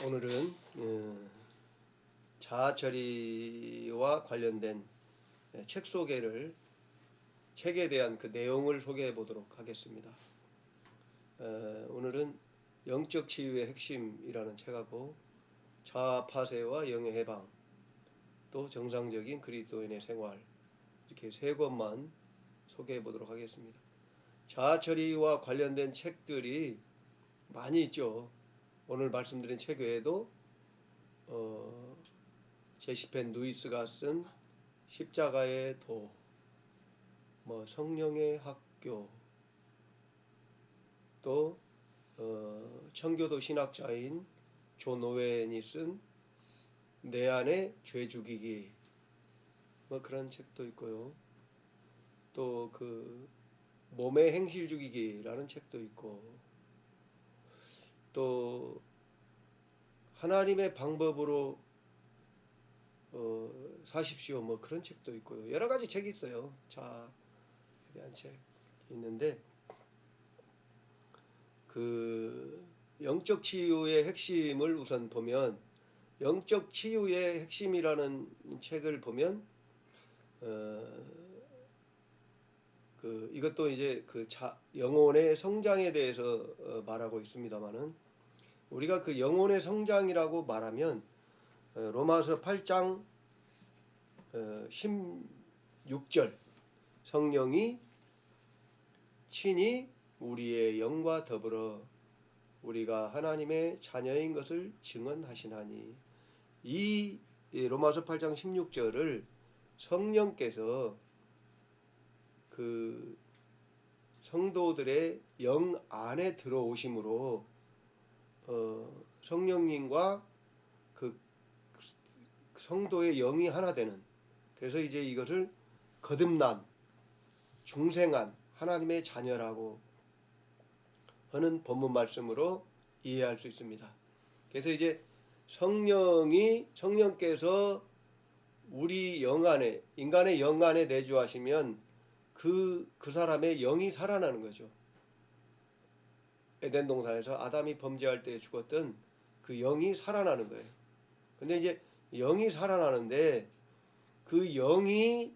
오늘은 자아 처리와 관련된 책 소개를 책에 대한 그 내용을 소개해 보도록 하겠습니다. 오늘은 영적 치유의 핵심이라는 책하고 자아 파쇄와 영의 해방, 또 정상적인 그리스도인의 생활, 이렇게 세 권만 소개해 보도록 하겠습니다. 자아 처리와 관련된 책들이 많이 있죠. 오늘 말씀드린 책 외에도 제시펜 누이스가 쓴 십자가의 도, 성령의 학교, 또 청교도 신학자인 존 오웬이 쓴 내 안의 죄 죽이기, 그런 책도 있고요. 또 그 몸의 행실 죽이기라는 책도 있고, 또 하나님의 방법으로 사십시오, 그런 책도 있고요. 여러 가지 책이 있어요. 자아에 대한 책이 있는데, 그 영적 치유의 핵심을 우선 보면, 영적 치유의 핵심이라는 책을 보면 이것도 이제 영혼의 성장에 대해서 말하고 있습니다만은, 우리가 그 영혼의 성장이라고 말하면 로마서 8장 16절, 성령이 친히 우리의 영과 더불어 우리가 하나님의 자녀인 것을 증언하시나니, 이 로마서 8장 16절을 성령께서 그 성도들의 영 안에 들어오심으로 성령님과 그 성도의 영이 하나 되는, 그래서 이제 이것을 거듭난 중생한 하나님의 자녀라고 하는 본문 말씀으로 이해할 수 있습니다. 그래서 이제 성령께서 우리 영 안에, 인간의 영 안에 내주하시면 그 사람의 영이 살아나는 거죠. 에덴 동산에서 아담이 범죄할 때 죽었던 그 영이 살아나는 거예요. 근데 이제 영이 살아나는데, 그 영이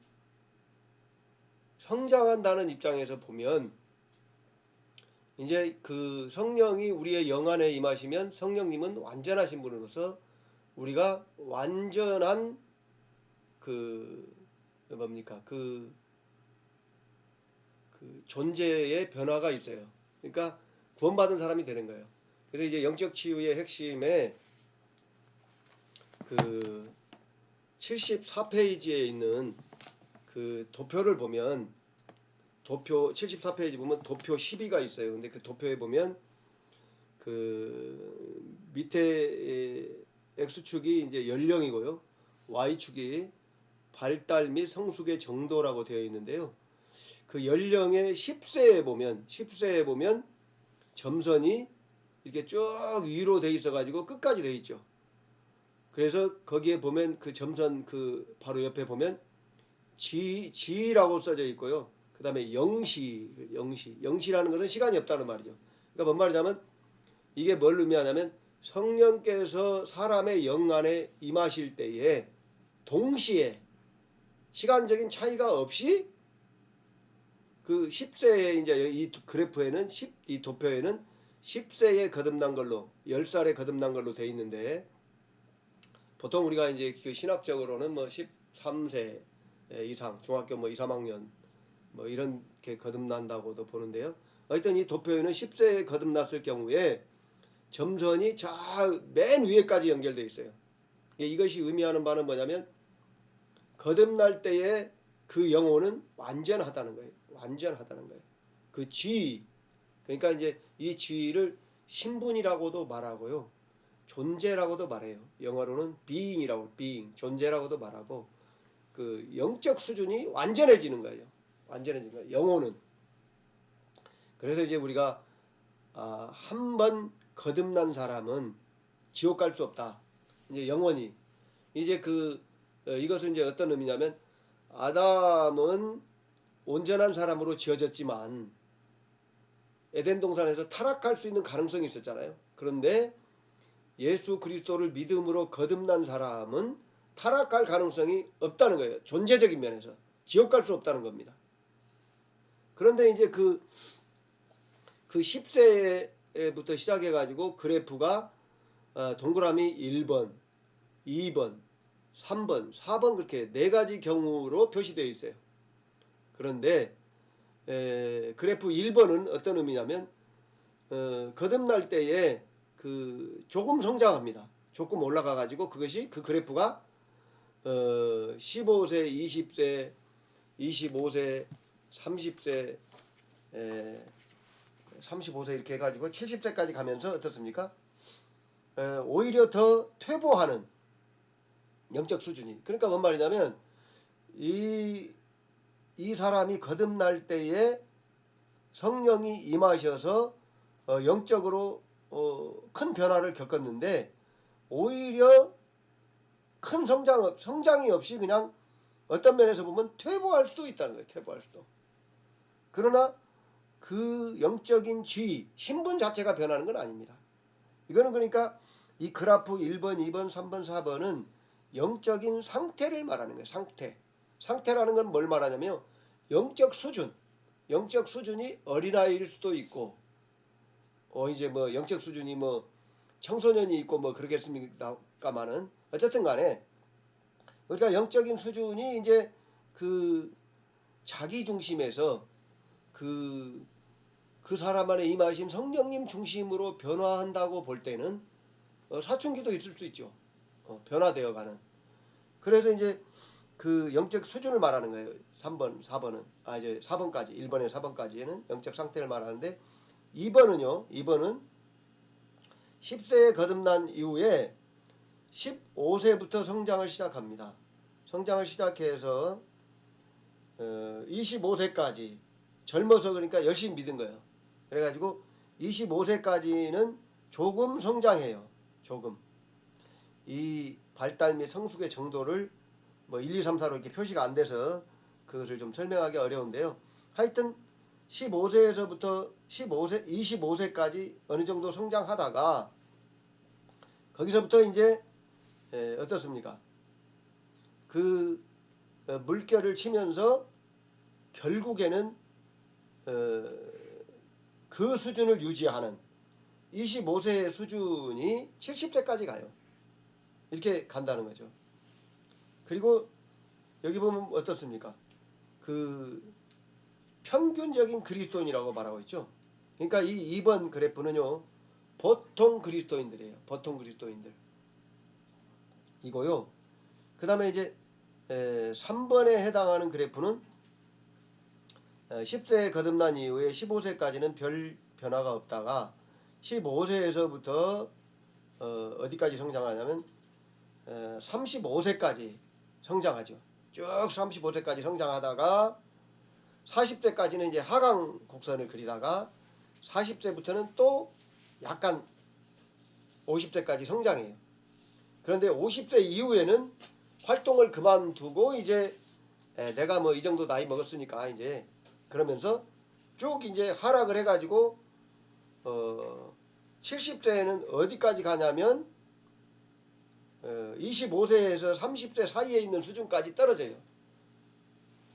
성장한다는 입장에서 보면, 이제 그 성령이 우리의 영 안에 임하시면 성령님은 완전하신 분으로서 우리가 완전한 그 존재의 변화가 있어요. 그러니까 구원받은 사람이 되는 거예요. 그래서 이제 영적 치유의 핵심에 그 74페이지에 있는 그 도표를 보면, 도표 74페이지 보면 도표 12가 있어요. 근데 그 도표에 보면 그 밑에 X축이 이제 연령이고요. Y축이 발달 및 성숙의 정도라고 되어 있는데요. 그 연령의 10세에 보면 점선이 이렇게 쭉 위로 돼 있어 가지고 끝까지 돼 있죠. 그래서 거기에 보면 그 점선 그 바로 옆에 보면 G라고 써져 있고요. 그 다음에 영시라는 것은 시간이 없다는 말이죠. 그러니까 뭔 말이냐면, 이게 뭘 의미하냐면, 성령께서 사람의 영 안에 임하실 때에 동시에 시간적인 차이가 없이 그 10세에 이제 이 그래프에는 이 도표에는 10세에 거듭난 걸로, 10살에 거듭난 걸로 돼 있는데, 보통 우리가 이제 그 신학적으로는 13세 이상, 중학교 2, 3학년 이렇게 거듭난다고도 보는데요. 하여튼 이 도표에는 10세에 거듭났을 경우에 점선이 맨 위에까지 연결되어 있어요. 이것이 의미하는 바는 뭐냐면, 거듭날 때에 그 영혼은 완전하다는 거예요. 완전하다는 거예요. 그 G, 그러니까 이제 이 G를 신분이라고도 말하고요, 존재라고도 말해요. 영어로는 being, 존재라고도 말하고, 그 영적 수준이 완전해지는 거예요. 완전해지는 거예요. 영혼은. 그래서 이제 우리가 한 번 거듭난 사람은 지옥 갈 수 없다. 이제 영원히. 이제 이것은 이제 어떤 의미냐면, 아담은 온전한 사람으로 지어졌지만 에덴 동산에서 타락할 수 있는 가능성이 있었잖아요. 그런데 예수 그리스도를 믿음으로 거듭난 사람은 타락할 가능성이 없다는 거예요. 존재적인 면에서 지옥 갈 수 없다는 겁니다. 그런데 이제 그 10세부터 시작해 가지고 그래프가 동그라미 1번, 2번, 3번, 4번 그렇게 네 가지 경우로 표시되어 있어요. 그런데 그래프 1번은 어떤 의미냐면 거듭날 때에 조금 성장합니다. 조금 올라가 가지고 그것이 그 그래프가 15세, 20세, 25세, 30세, 35세 이렇게 해가지고 70세까지 가면서 어떻습니까? 오히려 더 퇴보하는 영적 수준이. 그러니까 뭔 말이냐면 이 사람이 거듭날 때에 성령이 임하셔서 영적으로 큰 변화를 겪었는데 오히려 큰 성장이 없이 그냥 어떤 면에서 보면 퇴보할 수도 있다는 거예요. 퇴보할 수도. 그러나 그 영적인 지위, 신분 자체가 변하는 건 아닙니다. 이거는 그러니까 이 그래프 1번, 2번, 3번, 4번은 영적인 상태를 말하는 거예요. 상태. 상태라는 건 뭘 말하냐면 영적 수준이 어린아이일 수도 있고 이제 뭐 영적 수준이 뭐 청소년이 있고 뭐 그러겠습니까마는 어쨌든 간에 그러니까 영적인 수준이 이제 그 자기 중심에서 그 사람 안에 임하신 성령님 중심으로 변화한다고 볼 때는 사춘기도 있을 수 있죠. 변화되어가는. 그래서 이제 그 영적 수준을 말하는 거예요. 3번, 4번은 이제 4번까지 1번에 4번까지는 영적 상태를 말하는데 2번은 10세에 거듭난 이후에 15세부터 성장을 시작합니다. 성장을 시작해서 25세까지 젊어서 그러니까 열심히 믿은 거예요. 그래가지고 25세까지는 조금 성장해요. 조금. 이 발달 및 성숙의 정도를 뭐 1, 2, 3, 4로 이렇게 표시가 안 돼서 그것을 좀 설명하기 어려운데요. 하여튼 15세에서부터 25세까지 어느 정도 성장하다가 거기서부터 이제 어떻습니까? 그 물결을 치면서 결국에는 그 수준을 유지하는 25세의 수준이 70세까지 가요. 이렇게 간다는 거죠. 그리고 여기 보면 어떻습니까? 그 평균적인 그리스도인이라고 말하고 있죠. 그러니까 이 2번 그래프는요. 보통 그리스도인들이에요. 보통 그리스도인들. 이거요. 그 다음에 이제 3번에 해당하는 그래프는 10세에 거듭난 이후에 15세까지는 별 변화가 없다가 15세에서부터 어디까지 성장하냐면 35세까지 성장하죠. 쭉 35세까지 성장하다가 40세까지는 이제 하강 곡선을 그리다가 40세부터는 또 약간 50세까지 성장해요. 그런데 50세 이후에는 활동을 그만두고 이제 내가 뭐 이 정도 나이 먹었으니까 이제 그러면서 쭉 이제 하락을 해가지고 70세에는 어디까지 가냐면 25세에서 30세 사이에 있는 수준까지 떨어져요.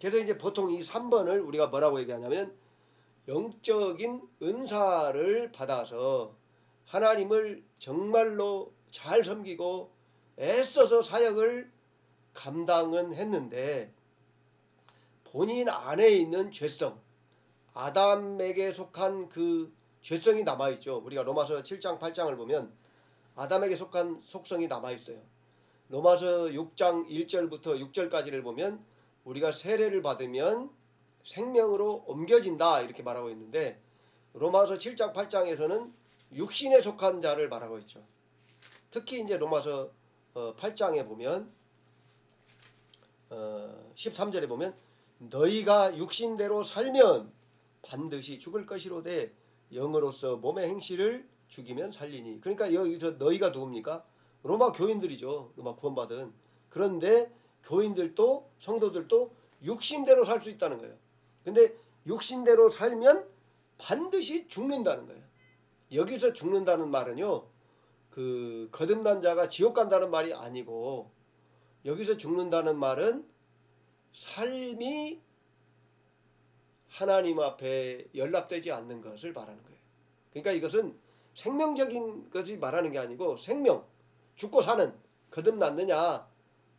그래서 이제 보통 이 3번을 우리가 뭐라고 얘기하냐면 영적인 은사를 받아서 하나님을 정말로 잘 섬기고 애써서 사역을 감당은 했는데 본인 안에 있는 죄성, 아담에게 속한 그 죄성이 남아있죠. 우리가 로마서 7장 8장을 보면 아담에게 속한 속성이 남아있어요. 로마서 6장 1절부터 6절까지를 보면 우리가 세례를 받으면 생명으로 옮겨진다 이렇게 말하고 있는데 로마서 7장 8장에서는 육신에 속한 자를 말하고 있죠. 특히 이제 로마서 8장에 보면 13절에 보면 너희가 육신대로 살면 반드시 죽을 것이로되 영으로서 몸의 행실을 죽이면 살리니. 그러니까 여기서 너희가 누굽니까? 로마 교인들이죠. 로마 구원받은. 그런데 교인들도 성도들도 육신대로 살 수 있다는 거예요. 근데 육신대로 살면 반드시 죽는다는 거예요. 여기서 죽는다는 말은요. 그 거듭난 자가 지옥 간다는 말이 아니고, 여기서 죽는다는 말은 삶이 하나님 앞에 연락되지 않는 것을 말하는 거예요. 그러니까 이것은 생명적인 것이 말하는 게 아니고, 생명, 죽고 사는, 거듭났느냐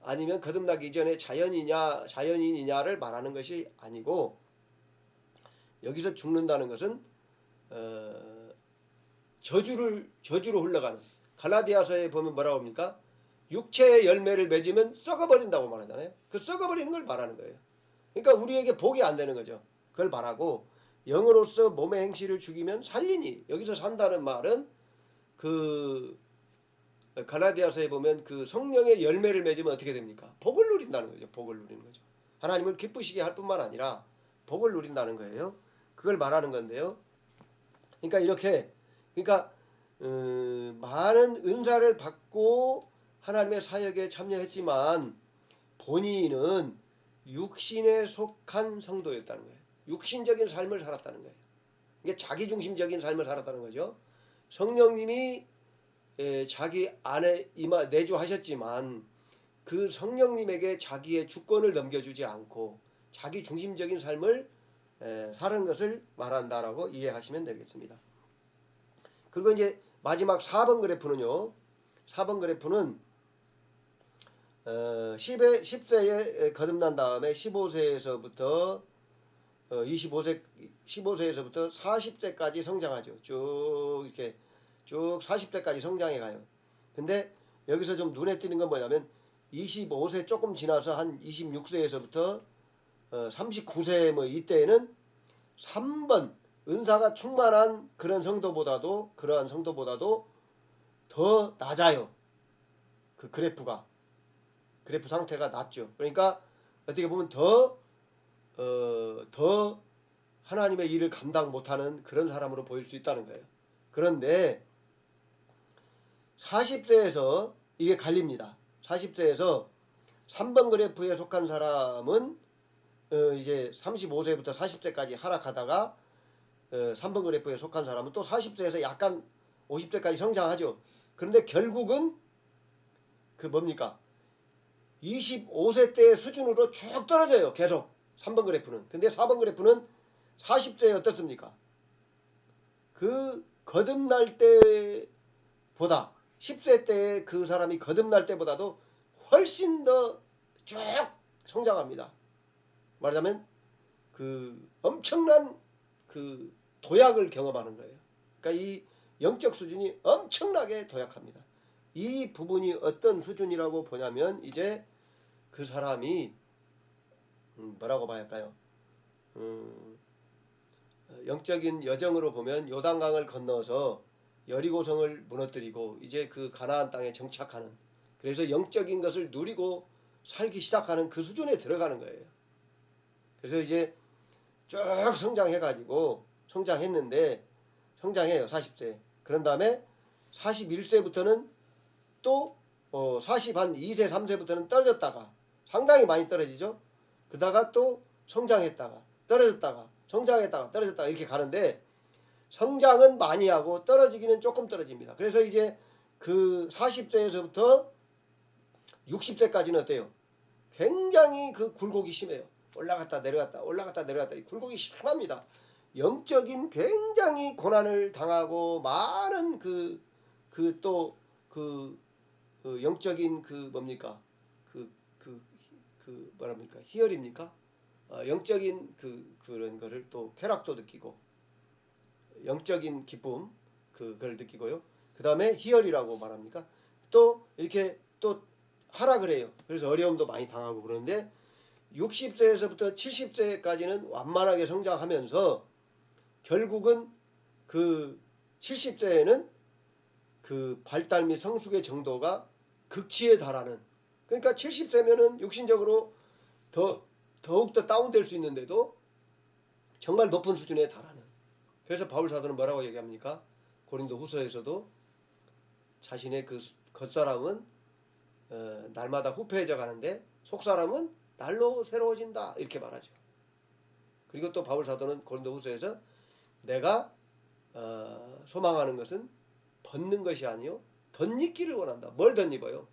아니면 거듭나기 전에 자연인이냐를 말하는 것이 아니고, 여기서 죽는다는 것은 저주로 흘러가는, 갈라디아서에 보면 뭐라고 합니까? 육체의 열매를 맺으면 썩어버린다고 말하잖아요. 그 썩어버리는 걸 말하는 거예요. 그러니까 우리에게 복이 안 되는 거죠. 그걸 말하고, 영으로서 몸의 행실을 죽이면 살리니, 여기서 산다는 말은 그 갈라디아서에 보면 그 성령의 열매를 맺으면 어떻게 됩니까? 복을 누린다는 거죠. 복을 누리는 거죠. 하나님을 기쁘시게 할 뿐만 아니라 복을 누린다는 거예요. 그걸 말하는 건데요. 그러니까 이렇게, 그러니까 많은 은사를 받고 하나님의 사역에 참여했지만 본인은 육신에 속한 성도였다는 거예요. 육신적인 삶을 살았다는 거예요. 이게 자기중심적인 삶을 살았다는 거죠. 성령님이 자기 안에 내주하셨지만 그 성령님에게 자기의 주권을 넘겨주지 않고 자기 중심적인 삶을 사는 것을 말한다라고 이해하시면 되겠습니다. 그리고 이제 마지막 4번 그래프는요. 4번 그래프는 10세에 거듭난 다음에 15세에서부터 15세에서부터 40세까지 성장하죠. 쭉 이렇게 쭉 40세까지 성장해 가요. 근데 여기서 좀 눈에 띄는 건 뭐냐면 25세 조금 지나서 한 26세에서부터 39세 뭐 이때에는 3번 은사가 충만한 그러한 성도보다도 더 낮아요. 그 그래프 상태가 낮죠. 그러니까 어떻게 보면 더 하나님의 일을 감당 못하는 그런 사람으로 보일 수 있다는 거예요. 그런데 40세에서 이게 갈립니다. 40세에서 3번 그래프에 속한 사람은 이제 35세부터 40세까지 하락하다가 3번 그래프에 속한 사람은 또 40세에서 약간 50세까지 성장하죠. 그런데 결국은 그 뭡니까? 25세 때의 수준으로 쭉 떨어져요. 계속 3번 그래프는. 근데 4번 그래프는 40세에 어떻습니까? 그 거듭날 때보다 10세 때의 그 사람이 거듭날 때보다도 훨씬 더 쭉 성장합니다. 말하자면 그 엄청난 그 도약을 경험하는 거예요. 그러니까 이 영적 수준이 엄청나게 도약합니다. 이 부분이 어떤 수준이라고 보냐면 이제 그 사람이 뭐라고 봐야 할까요? 영적인 여정으로 보면 요단강을 건너서 여리고성을 무너뜨리고 이제 그 가나안 땅에 정착하는, 그래서 영적인 것을 누리고 살기 시작하는 그 수준에 들어가는 거예요. 그래서 이제 쭉 성장해가지고 성장해요 40세. 그런 다음에 41세부터는 또 42세 3세부터는 떨어졌다가 상당히 많이 떨어지죠. 그러다가 또 성장했다가 떨어졌다가 성장했다가 떨어졌다가 이렇게 가는데, 성장은 많이 하고 떨어지기는 조금 떨어집니다. 그래서 이제 그 40세에서부터 60세까지는 어때요? 굉장히 그 굴곡이 심해요. 올라갔다 내려갔다 올라갔다 내려갔다 이 굴곡이 심합니다. 영적인 굉장히 고난을 당하고 많은 그 영적인 그 뭡니까? 뭐랍니까? 희열입니까? 영적인 그런 거를 또 쾌락도 느끼고 영적인 기쁨 그걸 느끼고요. 그 다음에 희열이라고 말합니까? 또 이렇게 또 하락을 해요. 그래서 어려움도 많이 당하고 그러는데 60세에서부터 70세까지는 완만하게 성장하면서 결국은 그 70세에는 그 발달 및 성숙의 정도가 극치에 달하는, 그러니까 70세면은 육신적으로 더욱더 다운될 수 있는데도 정말 높은 수준에 달하는. 그래서 바울 사도는 뭐라고 얘기합니까? 고린도 후서에서도 자신의 그 겉사람은 날마다 후패해져 가는데 속사람은 날로 새로워진다 이렇게 말하죠. 그리고 또 바울 사도는 고린도 후서에서 내가 소망하는 것은 벗는 것이 아니요 덧입기를 원한다. 뭘 덧입어요?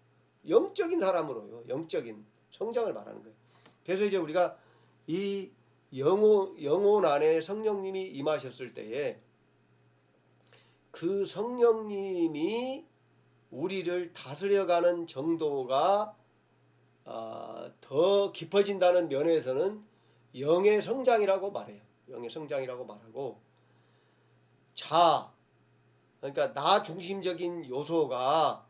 영적인 사람으로요. 영적인 성장을 말하는 거예요. 그래서 이제 우리가 이 영혼 안에 성령님이 임하셨을 때에 그 성령님이 우리를 다스려가는 정도가 더 깊어진다는 면에서는 영의 성장이라고 말해요. 영의 성장이라고 말하고, 그러니까 나 중심적인 요소가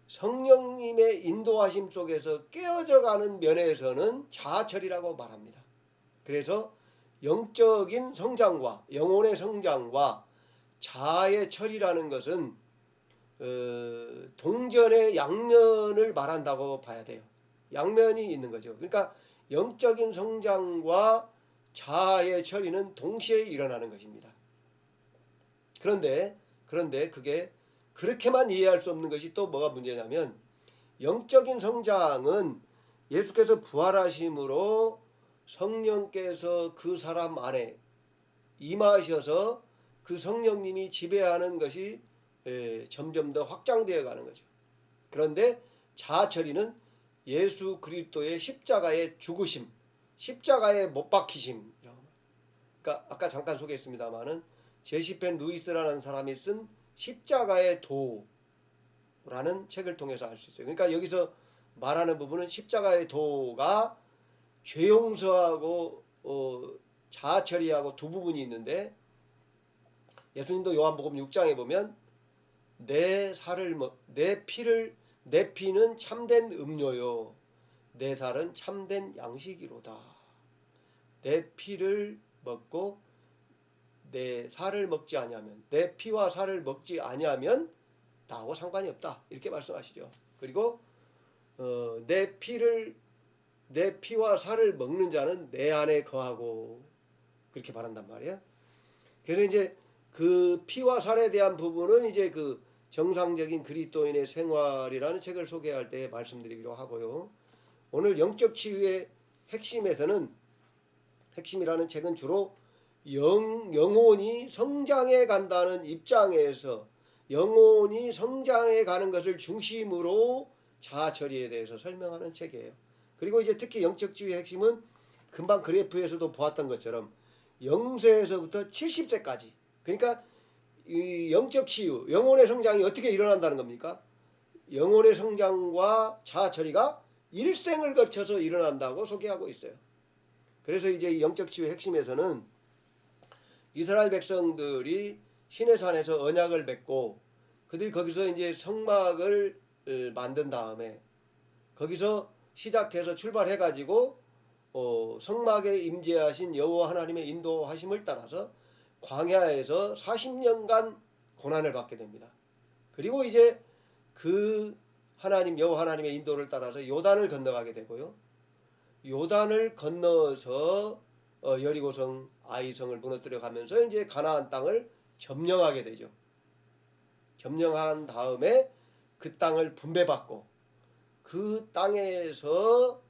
성령님의 인도하심 속에서 깨어져가는 면에서는 자아철이라고 말합니다. 그래서 영적인 성장과 영혼의 성장과 자아의 철이라는 것은 동전의 양면을 말한다고 봐야 돼요. 양면이 있는 거죠. 그러니까 영적인 성장과 자아의 처리는 동시에 일어나는 것입니다. 그런데 그게 그렇게만 이해할 수 없는 것이 또 뭐가 문제냐면, 영적인 성장은 예수께서 부활하심으로 성령께서 그 사람 안에 임하셔서 그 성령님이 지배하는 것이 점점 더 확장되어 가는 거죠. 그런데 자아처리는 예수 그리스도의 십자가의 죽으심, 십자가의 못 박히심. 그러니까 아까 잠깐 소개했습니다마는 제시펜 루이스라는 사람이 쓴 십자가의 도라는 책을 통해서 알 수 있어요. 그러니까 여기서 말하는 부분은 십자가의 도가 죄 용서하고 자아처리하고 두 부분이 있는데, 예수님도 요한복음 6장에 보면 내 피는 참된 음료요, 내 살은 참된 양식이로다. 내 피를 먹고 내 살을 먹지 아니하면, 내 피와 살을 먹지 아니하면 나하고 상관이 없다, 이렇게 말씀하시죠. 그리고 내 피와 살을 먹는 자는 내 안에 거하고, 그렇게 말한단 말이에요. 그래서 이제 그 피와 살에 대한 부분은 이제 그 정상적인 그리스도인의 생활이라는 책을 소개할 때 말씀드리기로 하고요. 오늘 영적 치유의 핵심이라는 책은 주로 영혼이 성장해 간다는 입장에서 영혼이 성장해 가는 것을 중심으로 자아처리에 대해서 설명하는 책이에요. 그리고 이제 특히 영적 치유의 핵심은 금방 그래프에서도 보았던 것처럼 0세에서부터 70세까지, 그러니까 이 영적 치유, 영혼의 성장이 어떻게 일어난다는 겁니까? 영혼의 성장과 자아처리가 일생을 거쳐서 일어난다고 소개하고 있어요. 그래서 이제 영적 치유의 핵심에서는 이스라엘 백성들이 시내산에서 언약을 맺고 그들이 거기서 이제 성막을 만든 다음에 거기서 시작해서 출발해가지고 성막에 임재하신 여호와 하나님의 인도하심을 따라서 광야에서 40년간 고난을 받게 됩니다. 그리고 이제 그 여호와 하나님의 인도를 따라서 요단을 건너가게 되고요. 요단을 건너서 여리고성, 아이성을 무너뜨려 가면서 이제 가나안 땅을 점령하게 되죠. 점령한 다음에 그 땅을 분배받고 그 땅에서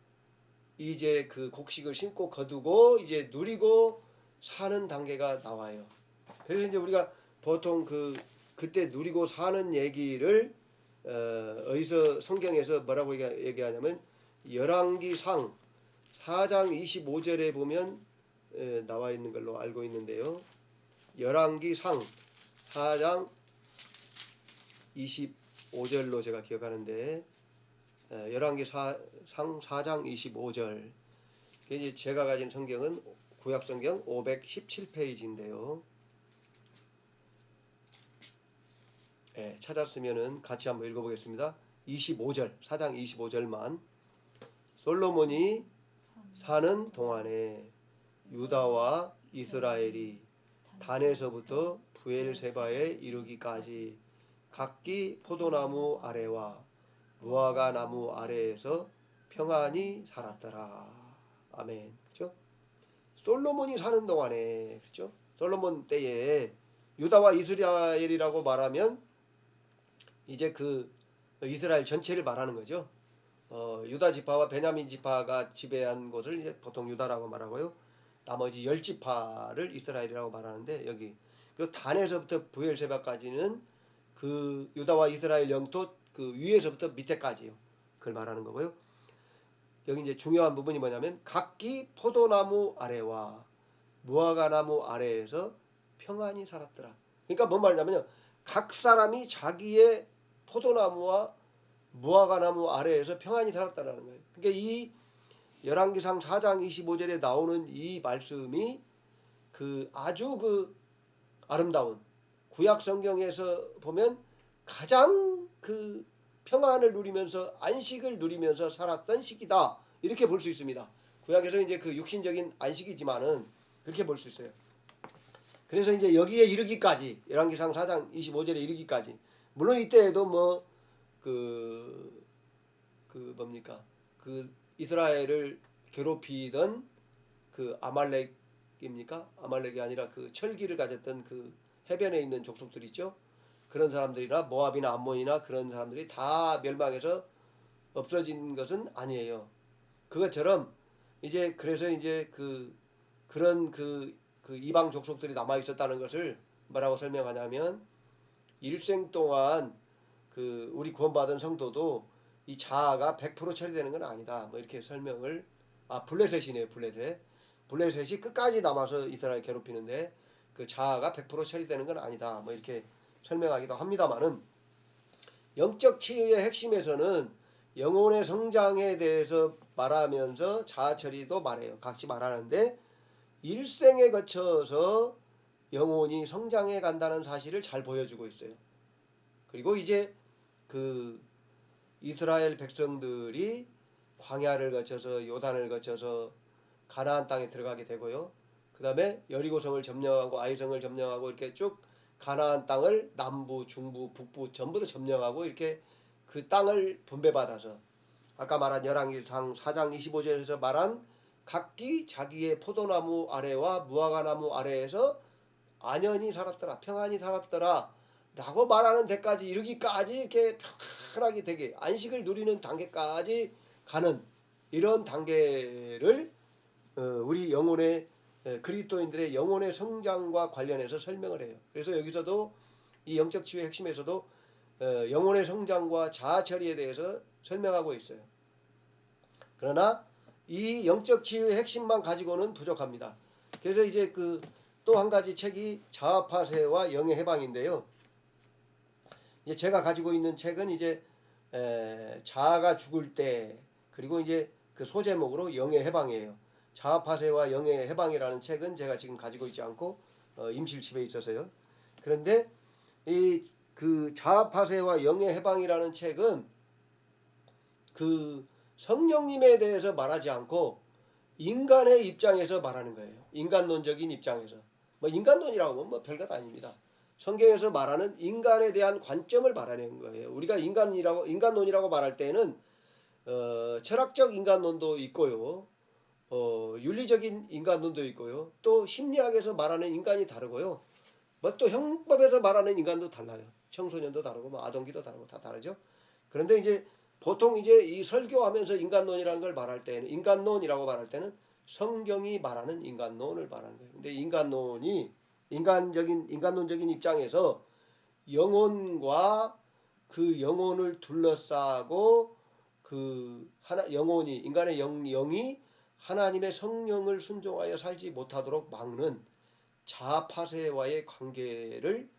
이제 그 곡식을 심고 거두고 이제 누리고 사는 단계가 나와요. 그래서 이제 우리가 보통 그때 누리고 사는 얘기를 어디서 성경에서 뭐라고 얘기하냐면 열왕기상 4장 25절에 보면 나와 있는 걸로 알고 있는데요. 열왕기상 4장 25절로 제가 기억하는데, 열왕기상 4장 25절. 이제 제가 가진 성경은 구약성경 517페이지인데요. 찾았으면은 같이 한번 읽어보겠습니다. 25절, 4장 25절만. 솔로몬이 사는 동안에 유다와 이스라엘이 단에서부터 부엘세바에 이르기까지 각기 포도나무 아래와 무화과 나무 아래에서 평안히 살았더라. 아멘. 그렇죠? 솔로몬이 사는 동안에, 그렇죠? 솔로몬 때에 유다와 이스라엘이라고 말하면 이제 그 이스라엘 전체를 말하는 거죠. 유다 지파와 베냐민 지파가 지배한 곳을 이제 보통 유다라고 말하고요. 나머지 10지파를 이스라엘이라고 말하는데, 여기 그리고 단에서부터 부엘세바까지는 그 유다와 이스라엘 영토 그 위에서부터 밑에까지요. 그걸 말하는 거고요. 여기 이제 중요한 부분이 뭐냐면 각기 포도나무 아래와 무화과나무 아래에서 평안히 살았더라. 그러니까 뭔 말이냐면요. 각 사람이 자기의 포도나무와 무화과나무 아래에서 평안히 살았다라는 거예요. 그러니까 이 열왕기상 4장 25절에 나오는 이 말씀이 그 아주 그 아름다운 구약 성경에서 보면 가장 그 평안을 누리면서 안식을 누리면서 살았던 시기다. 이렇게 볼 수 있습니다. 구약에서 이제 그 육신적인 안식이지만은 그렇게 볼 수 있어요. 그래서 이제 여기에 이르기까지 열왕기상 4장 25절에 이르기까지 물론 이때에도 뭐 뭡니까 그 이스라엘을 괴롭히던 그 아말렉입니까? 아말렉이 아니라 그 철기를 가졌던 그 해변에 있는 족속들 있죠. 그런 사람들이나 모압이나 암몬이나 그런 사람들이 다 멸망해서 없어진 것은 아니에요. 그것처럼 이제 그래서 이제 그런 그 이방 족속들이 남아 있었다는 것을 뭐라고 설명하냐면 일생 동안 그 우리 구원받은 성도도 이 자아가 100% 처리되는 건 아니다. 뭐 이렇게 설명을 블레셋이네요. 블레셋이 끝까지 남아서 이스라엘 괴롭히는데 그 자아가 100% 처리되는 건 아니다. 뭐 이렇게 설명하기도 합니다만은 영적 치유의 핵심에서는 영혼의 성장에 대해서 말하면서 자아 처리도 말해요. 각시 말하는데 일생에 거쳐서 영혼이 성장해 간다는 사실을 잘 보여주고 있어요. 그리고 이제 그 이스라엘 백성들이 광야를 거쳐서 요단을 거쳐서 가나안 땅에 들어가게 되고요. 그 다음에 여리고성을 점령하고 아이성을 점령하고 이렇게 쭉 가나안 땅을 남부, 중부, 북부 전부 다 점령하고 이렇게 그 땅을 분배받아서 아까 말한 열왕기상 4장 25절에서 말한 각기 자기의 포도나무 아래와 무화과나무 아래에서 안연히 살았더라, 평안히 살았더라 라고 말하는 데까지 이르기까지 이렇게 편하게 되게 안식을 누리는 단계까지 가는 이런 단계를 우리 영혼의 그리스도인들의 영혼의 성장과 관련해서 설명을 해요. 그래서 여기서도 이 영적 치유의 핵심에서도 영혼의 성장과 자아 처리에 대해서 설명하고 있어요. 그러나 이 영적 치유의 핵심만 가지고는 부족합니다. 그래서 이제 그 또 한 가지 책이 자아파쇄와 영의 해방인데요. 이제 제가 가지고 있는 책은 이제 자아가 죽을 때 그리고 이제 그 소제목으로 영의 해방이에요. 자아파쇄와 영의 해방이라는 책은 제가 지금 가지고 있지 않고 임실 집에 있어서요. 그런데 이 그 자아파쇄와 영의 해방이라는 책은 그 성령님에 대해서 말하지 않고 인간의 입장에서 말하는 거예요. 인간론적인 입장에서. 뭐 인간론이라고 하면 뭐 별것 아닙니다. 성경에서 말하는 인간에 대한 관점을 말하는 거예요. 우리가 인간론이라고 말할 때는 철학적 인간론도 있고요. 윤리적인 인간론도 있고요. 또 심리학에서 말하는 인간이 다르고요. 뭐 또 형법에서 말하는 인간도 달라요. 청소년도 다르고 뭐 아동기도 다르고 다 다르죠. 그런데 이제 보통 이제 이 설교하면서 인간론이라는 걸 말할 때는 인간론이라고 말할 때는 성경이 말하는 인간론을 말하는 거예요. 근데 인간론이 인간론적인 입장에서 영혼과 그 영혼을 둘러싸고 그 영혼이 인간의 영이 하나님의 성령을 순종하여 살지 못하도록 막는 자아파쇄와의 관계를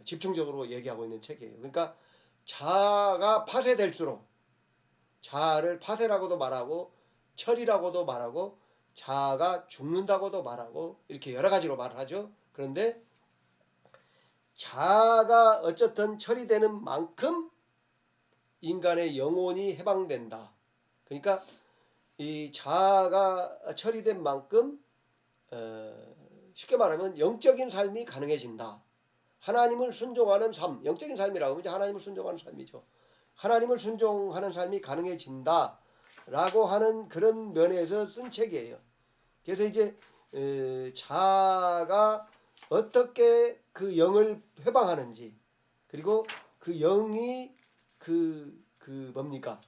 집중적으로 얘기하고 있는 책이에요. 그러니까 자아가 파쇄될수록 자아를 파쇄라고도 말하고 철이라고도 말하고 자아가 죽는다고도 말하고 이렇게 여러 가지로 말을 하죠. 그런데 자아가 어쨌든 처리되는 만큼 인간의 영혼이 해방된다. 그러니까 이 자아가 처리된 만큼 쉽게 말하면 영적인 삶이 가능해진다. 하나님을 순종하는 삶, 영적인 삶이라고 하면 이제 하나님을 순종하는 삶이죠. 하나님을 순종하는 삶이 가능해진다. 라고 하는 그런 면에서 쓴 책이에요. 그래서 이제 자아가 어떻게 그 영을 해방하는지 그리고 그 영이 뭡니까?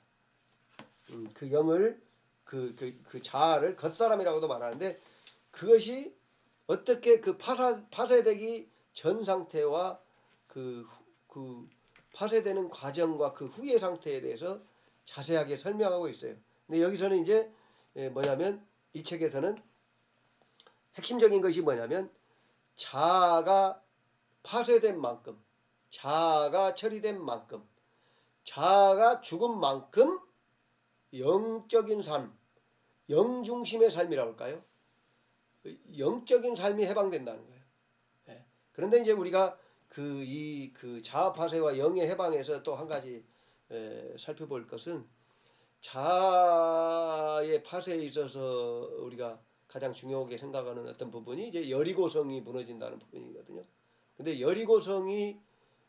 그 영을 그 자아를 겉사람이라고도 말하는데 그것이 어떻게 그 파쇄되기 전 상태와 그 그 파쇄되는 과정과 그 후의 상태에 대해서 자세하게 설명하고 있어요. 근데 여기서는 이제 뭐냐면 이 책에서는 핵심적인 것이 뭐냐면 자아가 파쇄된 만큼, 자아가 처리된 만큼, 자아가 죽은 만큼 영적인 삶, 영중심의 삶이라고 할까요? 영적인 삶이 해방된다는 거예요. 예. 그런데 이제 우리가 그 자아 파쇄와 영의 해방에서 또 한 가지 살펴볼 것은 자아의 파쇄에 있어서 우리가 가장 중요하게 생각하는 어떤 부분이 이제 여리고성이 무너진다는 부분이거든요. 근데 여리고성이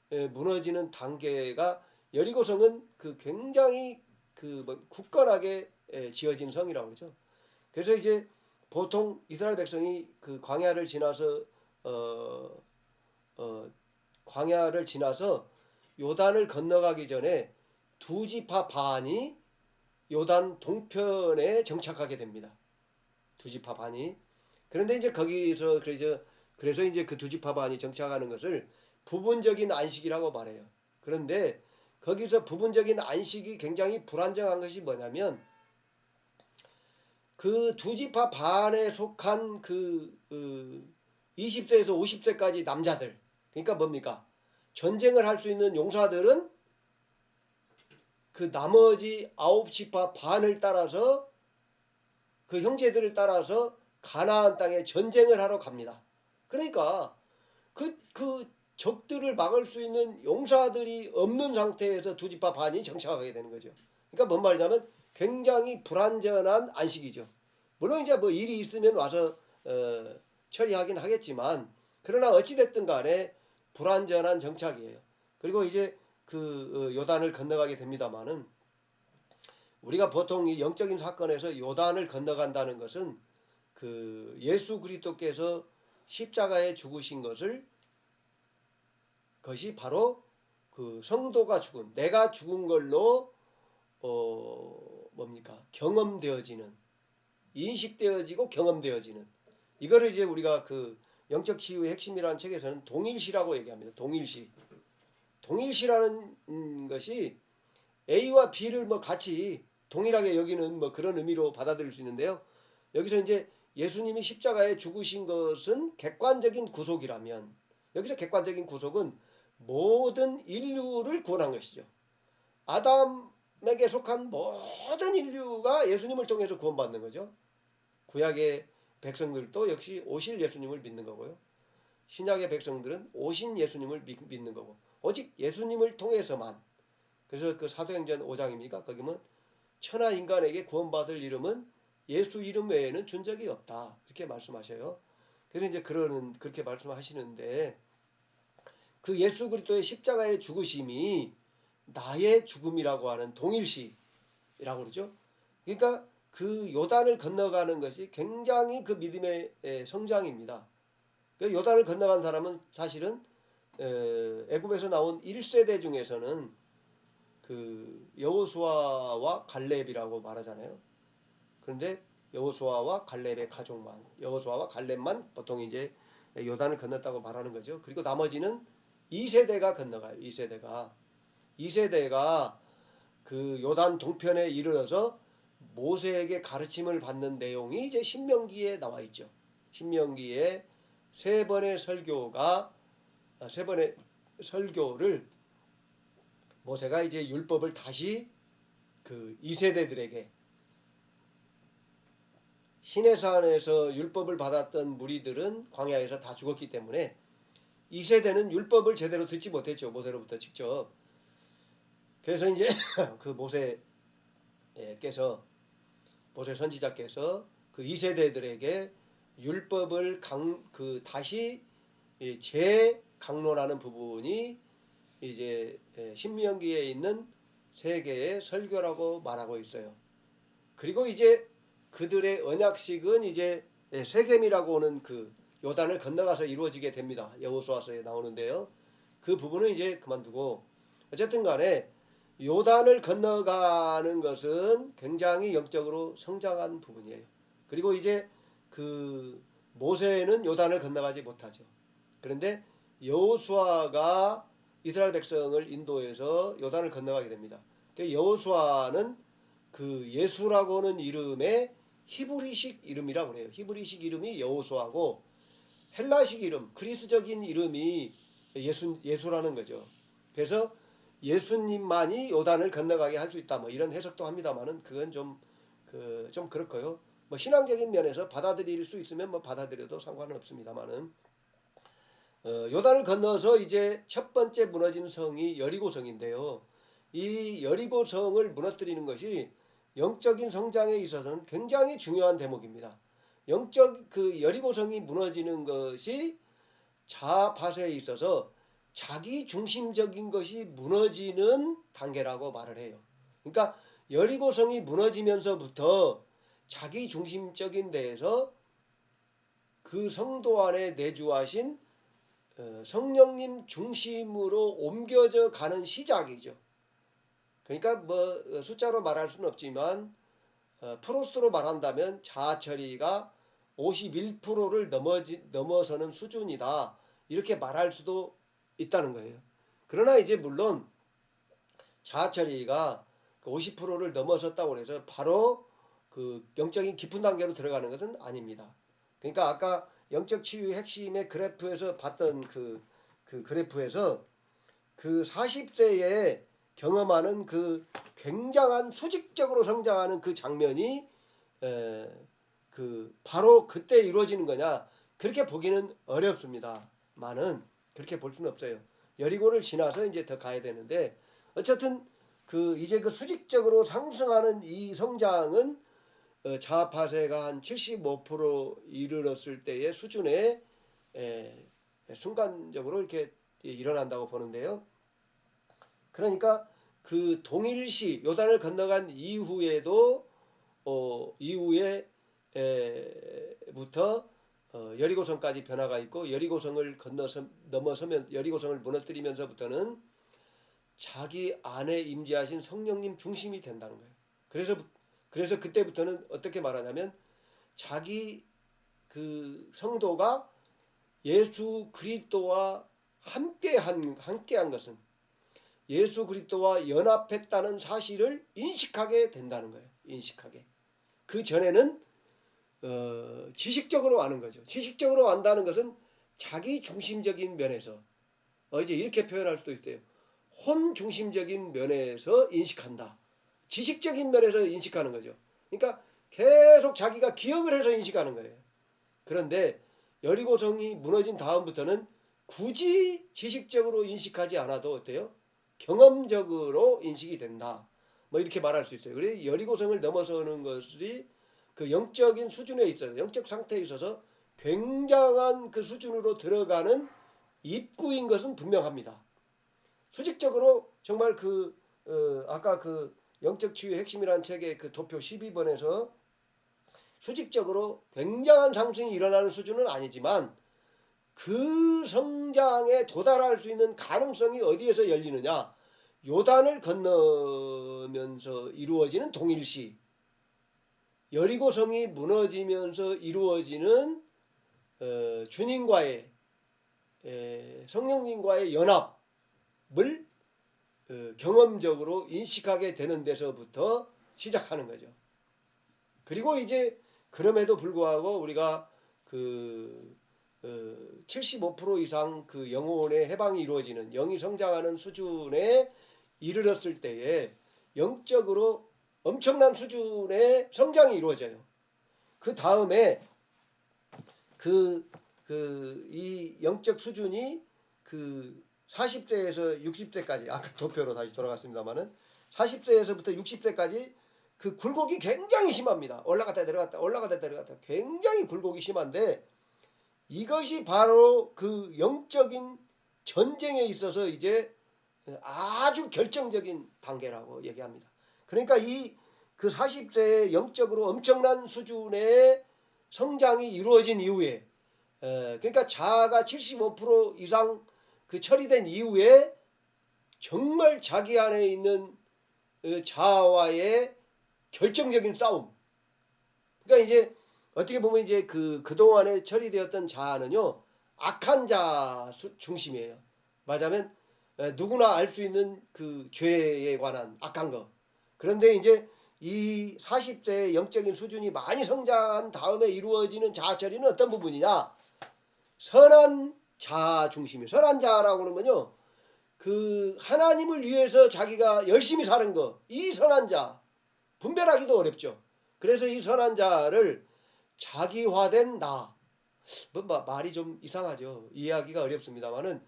무너지는 단계가 여리고성은 그 굉장히 뭐 굳건하게 지어진 성이라고 그러죠. 그래서 이제 보통 이스라엘 백성이 그 광야를 지나서 광야를 지나서 요단을 건너가기 전에 두 지파 반이 요단 동편에 정착하게 됩니다. 두 지파 반이. 그런데 이제 거기서 그래서 이제 그 두 지파 반이 정착하는 것을 부분적인 안식이라고 말해요. 그런데 거기서 부분적인 안식이 굉장히 불안정한 것이 뭐냐면 그 두 지파 반에 속한 20세에서 50세까지 남자들, 그러니까 뭡니까? 전쟁을 할 수 있는 용사들은 그 나머지 9지파 반을 따라서 그 형제들을 따라서 가나안 땅에 전쟁을 하러 갑니다. 그러니까 그 적들을 막을 수 있는 용사들이 없는 상태에서 두 지파 반이 정착하게 되는 거죠. 그러니까 뭔 말이냐면 굉장히 불완전한 안식이죠. 물론 이제 뭐 일이 있으면 와서 처리하긴 하겠지만 그러나 어찌됐든 간에 불완전한 정착이에요. 그리고 이제 그 요단을 건너가게 됩니다마는 우리가 보통 이 영적인 사건에서 요단을 건너간다는 것은 그 예수 그리스도께서 십자가에 죽으신 것이 바로 그 성도가 죽은, 내가 죽은 걸로 뭡니까? 경험되어지는, 인식되어지고 경험되어지는, 이거를 이제 우리가 그 영적 치유의 핵심이라는 책에서는 동일시라고 얘기합니다. 동일시. 동일시라는 것이 A와 B를 뭐 같이 동일하게 여기는 뭐 그런 의미로 받아들일 수 있는데요. 여기서 이제 예수님이 십자가에 죽으신 것은 객관적인 구속이라면, 여기서 객관적인 구속은 모든 인류를 구원한 것이죠. 아담에게 속한 모든 인류가 예수님을 통해서 구원받는 거죠. 구약의 백성들도 역시 오실 예수님을 믿는 거고요. 신약의 백성들은 오신 예수님을 믿는 거고, 오직 예수님을 통해서만. 그래서 그 사도행전 5장입니까? 거기 보면 천하 인간에게 구원받을 이름은 예수 이름 외에는 준 적이 없다. 이렇게 말씀하셔요. 그래서 이제 그렇게 말씀하시는데 그 예수 그리스도의 십자가의 죽으심이 나의 죽음이라고 하는 동일시라고 그러죠. 그러니까 그 요단을 건너가는 것이 굉장히 그 믿음의 성장입니다. 그 요단을 건너간 사람은 사실은 애굽에서 나온 1세대 중에서는 그 여호수아와 갈렙이라고 말하잖아요. 그런데 여호수아와 갈렙의 가족만, 여호수아와 갈렙만 보통 이제 요단을 건넜다고 말하는 거죠. 그리고 나머지는 2세대가 건너가요. 2세대가 그 요단 동편에 이르러서 모세에게 가르침을 받는 내용이 이제 신명기에 나와 있죠. 신명기에 세 번의 설교를 모세가 이제 율법을 다시 그 2세대들에게, 시내산에서 율법을 받았던 무리들은 광야에서 다 죽었기 때문에 2세대는 율법을 제대로 듣지 못했죠. 모세로부터 직접. 그래서 이제 그 모세 선지자께서 그 2세대들에게 율법을 다시 재강론하는 부분이 이제 신명기에 있는 세 개의 설교라고 말하고 있어요. 그리고 이제 그들의 언약식은 이제 세겜이라고 하는 그 요단을 건너가서 이루어지게 됩니다. 여호수아서에 나오는데요. 그 부분은 이제 그만두고 어쨌든 간에 요단을 건너가는 것은 굉장히 영적으로 성장한 부분이에요. 그리고 이제 그 모세는 요단을 건너가지 못하죠. 그런데 여호수아가 이스라엘 백성을 인도해서 요단을 건너가게 됩니다. 여호수아는 그 예수라고 하는 이름의 히브리식 이름이라고 그래요. 히브리식 이름이 여호수아고 헬라식 이름, 그리스적인 이름이 예수라는 거죠. 그래서 예수님만이 요단을 건너가게 할 수 있다. 뭐 이런 해석도 합니다만은 그건 좀 그렇고요. 뭐 신앙적인 면에서 받아들일 수 있으면 뭐 받아들여도 상관은 없습니다만은 요단을 건너서 이제 첫 번째 무너진 성이 여리고성인데요. 이 여리고성을 무너뜨리는 것이 영적인 성장에 있어서는 굉장히 중요한 대목입니다. 그 여리고성이 무너지는 것이 자아파세에 있어서 자기 중심적인 것이 무너지는 단계라고 말을 해요. 그러니까 여리고성이 무너지면서부터 자기 중심적인 데에서 그 성도 안에 내주하신 성령님 중심으로 옮겨져 가는 시작이죠. 그러니까 뭐 숫자로 말할 수는 없지만 프로스로 말한다면 자아 처리가 51%를 넘어서는 수준이다. 이렇게 말할 수도 있다는 거예요. 그러나 이제 물론 자아 처리가 50%를 넘어섰다고 해서 바로 그 영적인 깊은 단계로 들어가는 것은 아닙니다. 그러니까 아까 영적 치유의 핵심의 그래프에서 봤던 그 그래프에서 그 40세에 경험하는 그 굉장한 수직적으로 성장하는 그 장면이 바로 그때 이루어지는 거냐 그렇게 보기는 어렵습니다만은 그렇게 볼 수는 없어요. 여리고를 지나서 이제 더 가야 되는데 어쨌든 이제 그 수직적으로 상승하는 이 성장은 자아파세가 한 75% 이르렀을 때의 수준에 순간적으로 이렇게 일어난다고 보는데요. 그러니까 그 동일시 요단을 건너간 이후에도 이후에부터 여리고성까지 변화가 있고 여리고성을 넘어서면 여리고성을 무너뜨리면서부터는 자기 안에 임재하신 성령님 중심이 된다는 거예요. 그래서 그때부터는 어떻게 말하냐면 자기 그 성도가 예수 그리스도와 함께한 것은 예수 그리스도와 연합했다는 사실을 인식하게 된다는 거예요. 인식하게. 그 전에는 지식적으로 아는 거죠. 지식적으로 안다는 것은 자기 중심적인 면에서 이제 이렇게 표현할 수도 있대요. 혼 중심적인 면에서 인식한다. 지식적인 면에서 인식하는 거죠. 그러니까 계속 자기가 기억을 해서 인식하는 거예요. 그런데 여리고성이 무너진 다음부터는 굳이 지식적으로 인식하지 않아도 어때요? 경험적으로 인식이 된다. 뭐 이렇게 말할 수 있어요. 그래서 여리고성을 넘어서는 것이 그 영적인 수준에 있어서 영적 상태에 있어서 굉장한 그 수준으로 들어가는 입구인 것은 분명합니다. 수직적으로 정말 아까 그 영적 치유의 핵심이라는 책의 그 도표 12번에서 수직적으로 굉장한 상승이 일어나는 수준은 아니지만 그 성장에 도달할 수 있는 가능성이 어디에서 열리느냐? 요단을 건너면서 이루어지는 동일시, 여리고성이 무너지면서 이루어지는 주님과의 성령님과의 연합을 경험적으로 인식하게 되는 데서부터 시작하는 거죠. 그리고 이제 그럼에도 불구하고 우리가 75% 이상 그 영혼의 해방이 이루어지는 영이 성장하는 수준에 이르렀을 때에 영적으로 엄청난 수준의 성장이 이루어져요. 그 다음에 이 영적 수준이 40세에서 60세까지 아까 도표로 다시 돌아갔습니다만은 40세에서부터 60세까지 그 굴곡이 굉장히 심합니다. 올라갔다 내려갔다 올라갔다 내려갔다 굉장히 굴곡이 심한데 이것이 바로 그 영적인 전쟁에 있어서 이제 아주 결정적인 단계라고 얘기합니다. 그러니까 그 40세에 영적으로 엄청난 수준의 성장이 이루어진 이후에 그러니까 자아가 75% 이상 그 처리된 이후에 정말 자기 안에 있는 자아와의 결정적인 싸움. 그러니까 이제 어떻게 보면 이제 그동안에 처리되었던 자아는요, 악한 자 중심이에요. 말하자면 누구나 알 수 있는 그 죄에 관한 악한 거. 그런데 이제 이 40세의 영적인 수준이 많이 성장한 다음에 이루어지는 자아 처리는 어떤 부분이냐? 선한 자 중심이. 선한 자라고 그러면요. 그 하나님을 위해서 자기가 열심히 사는 거. 이 선한 자. 분별하기도 어렵죠. 그래서 이 선한 자를 자기화된 나. 뭐 말이 좀 이상하죠. 이해하기가 어렵습니다만은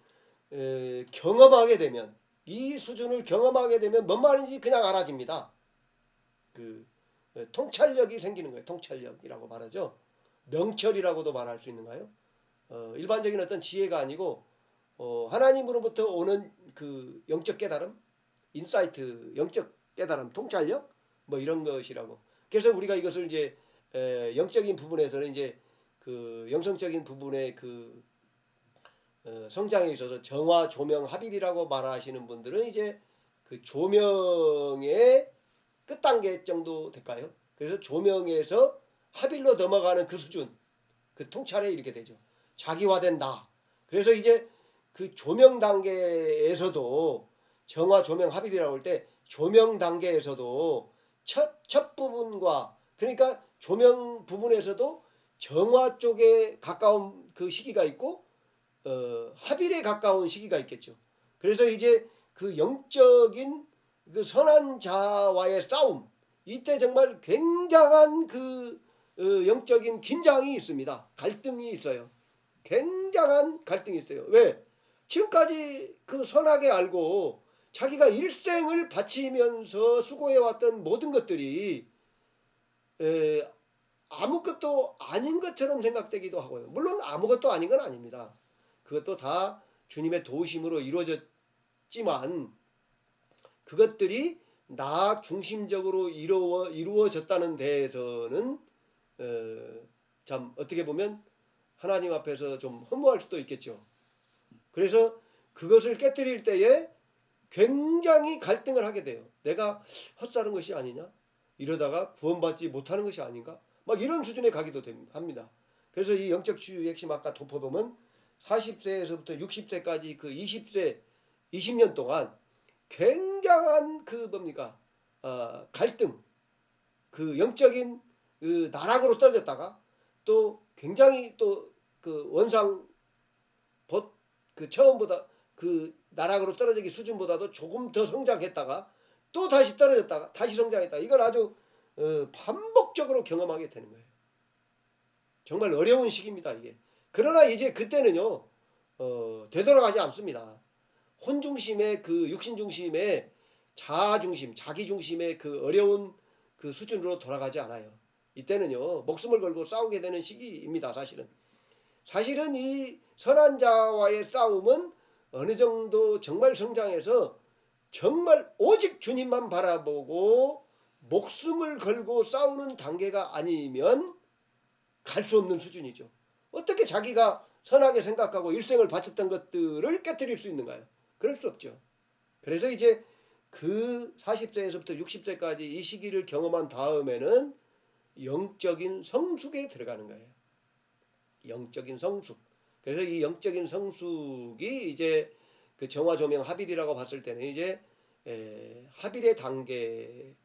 경험하게 되면 이 수준을 경험하게 되면 뭔 말인지 그냥 알아집니다. 그 통찰력이 생기는 거예요. 통찰력이라고 말하죠. 명철이라고도 말할 수 있는가요? 일반적인 어떤 지혜가 아니고 하나님으로부터 오는 그 영적 깨달음, 인사이트, 영적 깨달음, 통찰력 뭐 이런 것이라고. 그래서 우리가 이것을 이제 영적인 부분에서는 이제 그 영성적인 부분의 그 성장에 있어서 정화, 조명, 합일이라고 말하시는 분들은 이제 그 조명의 끝단계 정도 될까요? 그래서 조명에서 합일로 넘어가는 그 수준, 그 통찰에 이렇게 되죠. 자기화된 나. 그래서 이제 그 조명 단계에서도 정화, 조명, 합일이라고 할 때 조명 단계에서도 첫 부분과 그러니까 조명 부분에서도 정화 쪽에 가까운 그 시기가 있고 합일에 가까운 시기가 있겠죠. 그래서 이제 그 영적인 그 선한 자와의 싸움 이때 정말 굉장한 그 영적인 긴장이 있습니다. 갈등이 있어요. 굉장한 갈등이 있어요. 왜? 지금까지 그 선하게 알고 자기가 일생을 바치면서 수고해왔던 모든 것들이 에, 아무것도 아닌 것처럼 생각되기도 하고요. 물론 아무것도 아닌 건 아닙니다. 그것도 다 주님의 도우심으로 이루어졌지만 그것들이 나 중심적으로 이루어졌다는 데에서는 참 어떻게 보면 하나님 앞에서 좀 허무할 수도 있겠죠. 그래서 그것을 깨뜨릴 때에 굉장히 갈등을 하게 돼요. 내가 헛사는 것이 아니냐? 이러다가 구원받지 못하는 것이 아닌가? 막 이런 수준에 가기도 합니다. 그래서 이 영적 치유의 핵심 아까 덮어보면 40세에서부터 60세까지 그 20세, 20년 동안 굉장한 그 뭡니까? 갈등, 그 영적인 그 나락으로 떨어졌다가 또 굉장히 또 그 원상 그 처음보다 그 나락으로 떨어지기 수준보다도 조금 더 성장했다가 또 다시 떨어졌다가 다시 성장했다. 이걸 아주 반복적으로 경험하게 되는 거예요. 정말 어려운 시기입니다 이게. 그러나 이제 그때는요 되돌아가지 않습니다. 혼중심의 그 육신중심의 자아중심, 자기중심의 그 어려운 그 수준으로 돌아가지 않아요. 이때는요 목숨을 걸고 싸우게 되는 시기입니다. 사실은 이 선한 자와의 싸움은 어느 정도 정말 성장해서 정말 오직 주님만 바라보고 목숨을 걸고 싸우는 단계가 아니면 갈 수 없는 수준이죠. 어떻게 자기가 선하게 생각하고 일생을 바쳤던 것들을 깨뜨릴 수 있는가요? 그럴 수 없죠. 그래서 이제 그 40세에서부터 60세까지 이 시기를 경험한 다음에는 영적인 성숙에 들어가는 거예요. 영적인 성숙. 그래서 이 영적인 성숙이 이제 그 정화 조명 합일이라고 봤을 때는 이제 합일의 단계죠.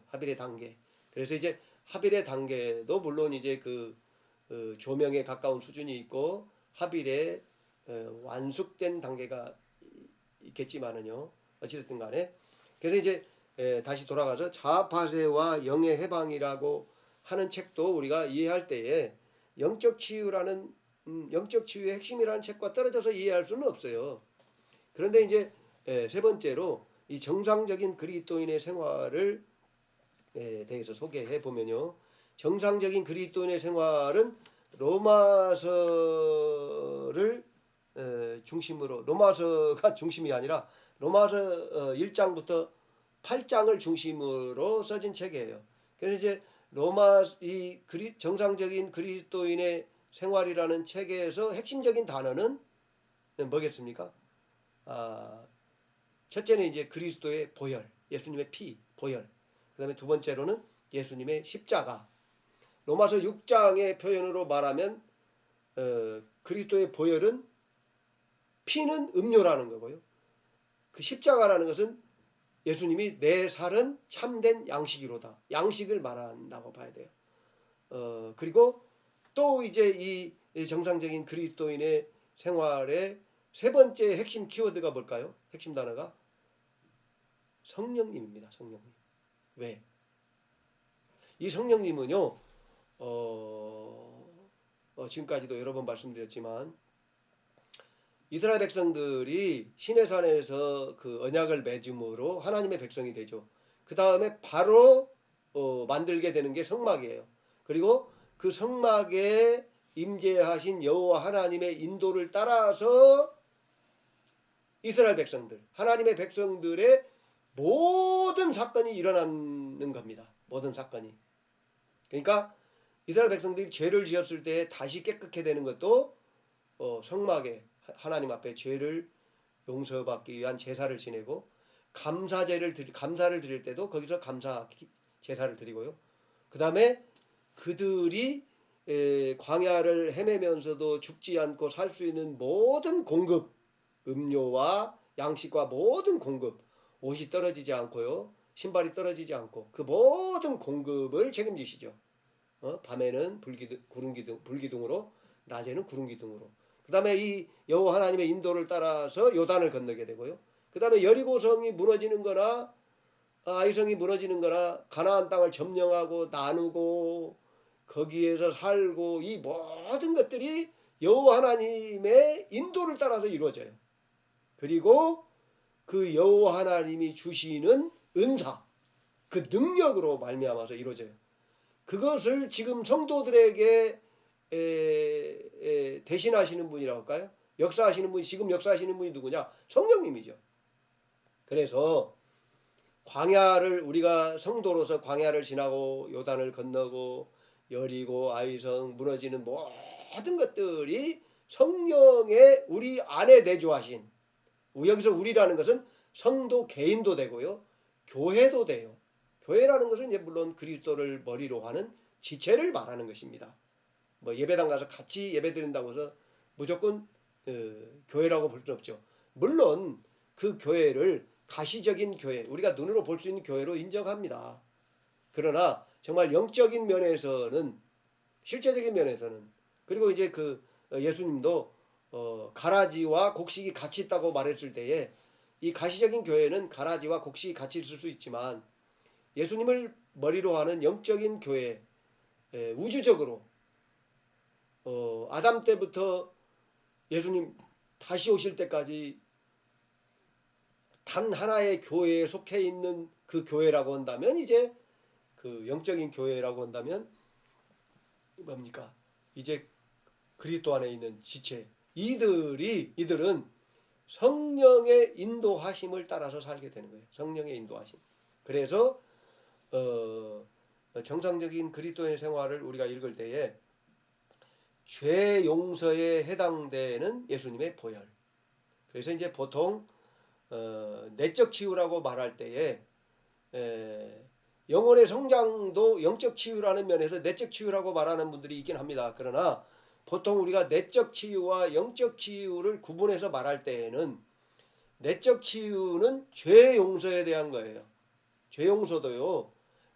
합일의 단계. 그래서 이제 합일의 단계도 물론 이제 그 조명에 가까운 수준이 있고 합일의 완숙된 단계가 있겠지만은요. 어찌됐든 간에 그래서 이제 다시 돌아가서 자아파쇄와 영의 해방이라고 하는 책도 우리가 이해할 때에 영적 치유라는 영적 치유의 핵심이라는 책과 떨어져서 이해할 수는 없어요. 그런데 이제 세 번째로 이 정상적인 그리스도인의 생활을 대해서 소개해 보면요. 정상적인 그리스도인의 생활은 로마서를 중심으로 로마서가 중심이 아니라 로마서 1장부터 8장을 중심으로 써진 책이에요. 그래서 이제 정상적인 그리스도인의 생활이라는 책에서 핵심적인 단어는 뭐겠습니까? 첫째는 이제 그리스도의 보혈, 예수님의 피, 보혈. 그다음에 두 번째로는 예수님의 십자가. 로마서 6장의 표현으로 말하면 그리스도의 보혈은 피는 음료라는 거고요. 그 십자가라는 것은 예수님이 내 살은 참된 양식이로다. 양식을 말한다고 봐야 돼요. 그리고 또 이제 이 정상적인 그리스도인의 생활의 세 번째 핵심 키워드가 뭘까요? 핵심 단어가 성령님입니다. 성령님. 왜? 이 성령님은요, 지금까지도 여러 번 말씀드렸지만 이스라엘 백성들이 시내산에서 그 언약을 맺음으로 하나님의 백성이 되죠. 그 다음에 바로 만들게 되는 게 성막이에요. 그리고 그 성막에 임재하신 여호와 하나님의 인도를 따라서 이스라엘 백성들, 하나님의 백성들의 모든 사건이 일어나는 겁니다. 모든 사건이. 그러니까 이스라엘 백성들이 죄를 지었을 때 다시 깨끗게 되는 것도 성막에 하나님 앞에 죄를 용서받기 위한 제사를 지내고 감사를 드릴 때도 거기서 감사 제사를 드리고요. 그 다음에 그들이 광야를 헤매면서도 죽지 않고 살 수 있는 모든 공급, 음료와 양식과 모든 공급, 옷이 떨어지지 않고요. 신발이 떨어지지 않고 그 모든 공급을 책임지시죠. 밤에는 불기둥으로, 낮에는 구름기둥으로. 그 다음에 이 여호와 하나님의 인도를 따라서 요단을 건너게 되고요. 그 다음에 여리고성이 무너지는 거나 아이성이 무너지는 거나 가나안 땅을 점령하고 나누고 거기에서 살고 이 모든 것들이 여호와 하나님의 인도를 따라서 이루어져요. 그리고 그 여호와 하나님이 주시는 은사, 그 능력으로 말미암아서 이루어져요. 그것을 지금 성도들에게 대신하시는 분이라고 할까요? 역사하시는 분이, 지금 역사하시는 분이 누구냐? 성령님이죠. 그래서 광야를, 우리가 성도로서 광야를 지나고 요단을 건너고 여리고 아이성 무너지는 모든 것들이 성령의 우리 안에 내주하신, 여기서 우리라는 것은 성도 개인도 되고요. 교회도 돼요. 교회라는 것은 이제 물론 그리스도를 머리로 하는 지체를 말하는 것입니다. 뭐 예배당 가서 같이 예배 드린다고 해서 무조건 교회라고 볼 수는 없죠. 물론 그 교회를 가시적인 교회, 우리가 눈으로 볼 수 있는 교회로 인정합니다. 그러나 정말 영적인 면에서는, 실제적인 면에서는, 그리고 이제 그 예수님도 가라지와 곡식이 같이 있다고 말했을 때에 이 가시적인 교회는 가라지와 곡식이 같이 있을 수 있지만 예수님을 머리로 하는 영적인 교회, 우주적으로 아담 때부터 예수님 다시 오실 때까지 단 하나의 교회에 속해 있는 그 교회라고 한다면, 이제 그 영적인 교회라고 한다면 뭡니까? 이제 그리스도 안에 있는 지체, 이들은 성령의 인도하심을 따라서 살게 되는 거예요. 성령의 인도하심. 그래서 정상적인 그리스도의 생활을 우리가 읽을 때에 죄 용서에 해당되는 예수님의 보혈. 그래서 이제 보통 내적 치유라고 말할 때에 영혼의 성장도 영적 치유라는 면에서 내적 치유라고 말하는 분들이 있긴 합니다. 그러나 보통 우리가 내적 치유와 영적 치유를 구분해서 말할 때에는 내적 치유는 죄 용서에 대한 거예요. 죄 용서도요,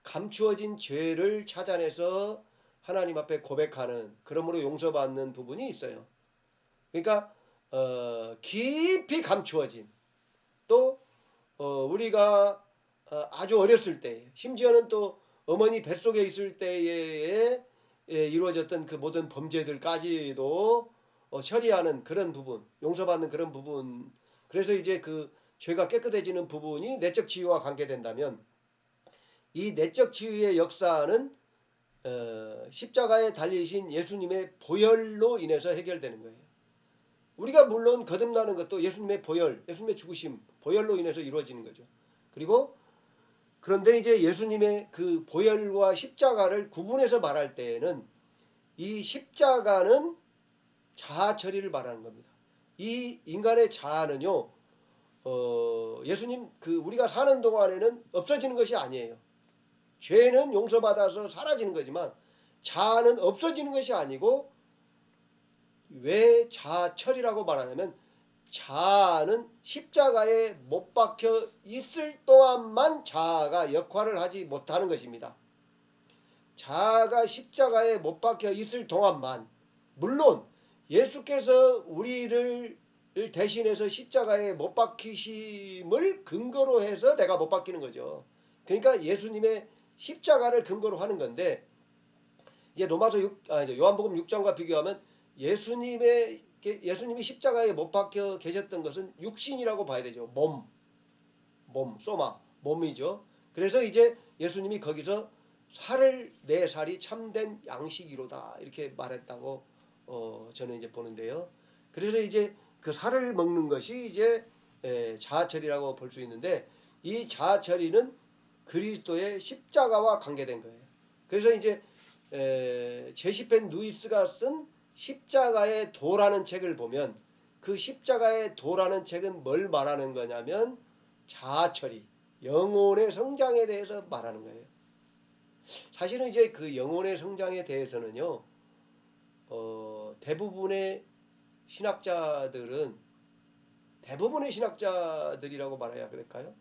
감추어진 죄를 찾아내서 하나님 앞에 고백하는, 그러므로 용서받는 부분이 있어요. 그러니까 깊이 감추어진, 또 우리가 아주 어렸을 때, 심지어는 또 어머니 뱃속에 있을 때에 이루어졌던 그 모든 범죄들까지도 처리하는 그런 부분, 용서받는 그런 부분. 그래서 이제 그 죄가 깨끗해지는 부분이 내적 치유와 관계된다면, 이 내적 치유의 역사는 십자가에 달리신 예수님의 보혈로 인해서 해결되는 거예요. 우리가 물론 거듭나는 것도 예수님의 보혈, 예수님의 죽으심, 보혈로 인해서 이루어지는 거죠. 그리고 그런데 이제 예수님의 그 보혈과 십자가를 구분해서 말할 때에는 이 십자가는 자아 처리를 말하는 겁니다. 이 인간의 자아는요, 예수님 그 우리가 사는 동안에는 없어지는 것이 아니에요. 죄는 용서받아서 사라지는 거지만 자아는 없어지는 것이 아니고, 왜 자아 처리라고 말하냐면 자아는 십자가에 못 박혀 있을 동안만 자아가 역할을 하지 못하는 것입니다. 자아가 십자가에 못 박혀 있을 동안만, 물론 예수께서 우리를 대신해서 십자가에 못 박히심을 근거로 해서 내가 못 박히는 거죠. 그러니까 예수님의 십자가를 근거로 하는 건데, 이제 요한복음 6장과 비교하면 예수님이 십자가에 못 박혀 계셨던 것은 육신이라고 봐야 되죠. 소마, 몸이죠. 그래서 이제 예수님이 거기서 내 살이 참된 양식이로다 이렇게 말했다고 저는 이제 보는데요. 그래서 이제 그 살을 먹는 것이 이제 자아처리라고 볼 수 있는데, 이 자아처리는 그리스도의 십자가와 관계된 거예요. 그래서 이제 제시펜 누이스가 쓴 십자가의 도라는 책을 보면, 그 십자가의 도라는 책은 뭘 말하는 거냐면 자아처리, 영혼의 성장에 대해서 말하는 거예요. 사실은 이제 그 영혼의 성장에 대해서는요, 대부분의 신학자들이라고 말해야 될까요?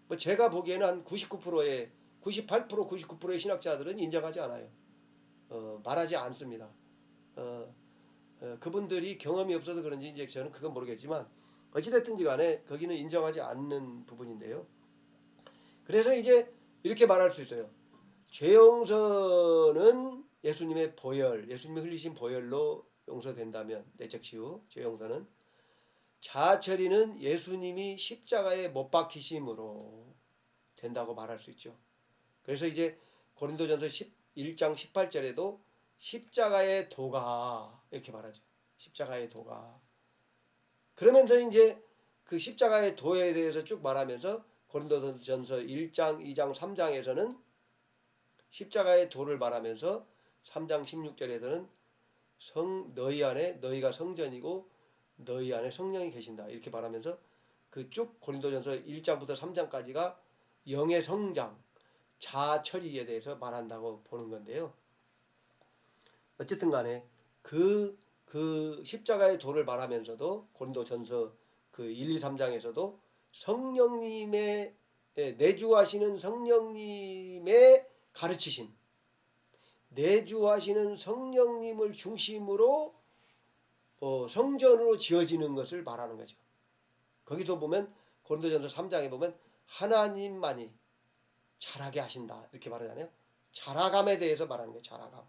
뭐 제가 보기에는 한 99%의 신학자들은 인정하지 않아요. 말하지 않습니다. 그분들이 경험이 없어서 그런지 이제 저는 그건 모르겠지만, 어찌됐든지 간에 거기는 인정하지 않는 부분인데요. 그래서 이제 이렇게 말할 수 있어요. 죄 용서는 예수님의 예수님이 흘리신 보혈로 용서된다면, 내적 치유, 죄 용서는, 자아처리는 예수님이 십자가에 못 박히심으로 된다고 말할 수 있죠. 그래서 이제 고린도전서 1장 18절에도 십자가의 도가 이렇게 말하죠. 십자가의 도가. 그러면서 이제 그 십자가의 도에 대해서 쭉 말하면서 고린도전서 1장, 2장, 3장에서는 십자가의 도를 말하면서 3장 16절에서는 너희 안에 너희가 성전이고 너희 안에 성령이 계신다 이렇게 말하면서 그 쭉 고린도전서 1장부터 3장까지가 영의 성장, 자아처리에 대해서 말한다고 보는 건데요. 어쨌든 간에 그 십자가의 도를 말하면서도 고린도전서 그 1, 2, 3장에서도 성령님의 내주하시는 성령님의 가르치심, 내주하시는 성령님을 중심으로 성전으로 지어지는 것을 말하는 거죠. 거기서 보면 고린도전서 3장에 보면 하나님만이 자라게 하신다 이렇게 말하잖아요. 자라감에 대해서 말하는 거예요. 자라감.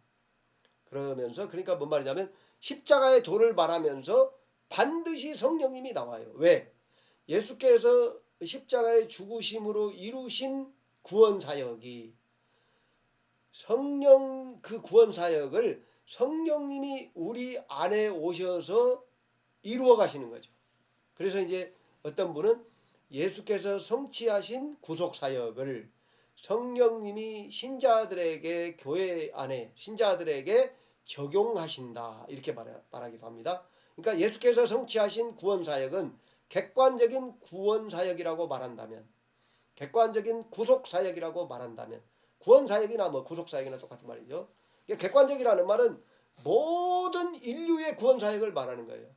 그러면서 그러니까 뭔 말이냐면 십자가의 도를 말하면서 반드시 성령님이 나와요. 왜? 예수께서 십자가의 죽으심으로 이루신 구원사역이 그 구원사역을 성령님이 우리 안에 오셔서 이루어 가시는 거죠. 그래서 이제 어떤 분은 예수께서 성취하신 구속사역을 성령님이 신자들에게, 교회 안에 신자들에게 적용하신다 이렇게 말하기도 합니다. 그러니까 예수께서 성취하신 구원사역은 객관적인 구원사역이라고 말한다면, 객관적인 구속사역이라고 말한다면, 구원사역이나 뭐 구속사역이나 똑같은 말이죠. 객관적이라는 말은 모든 인류의 구원사역을 말하는 거예요.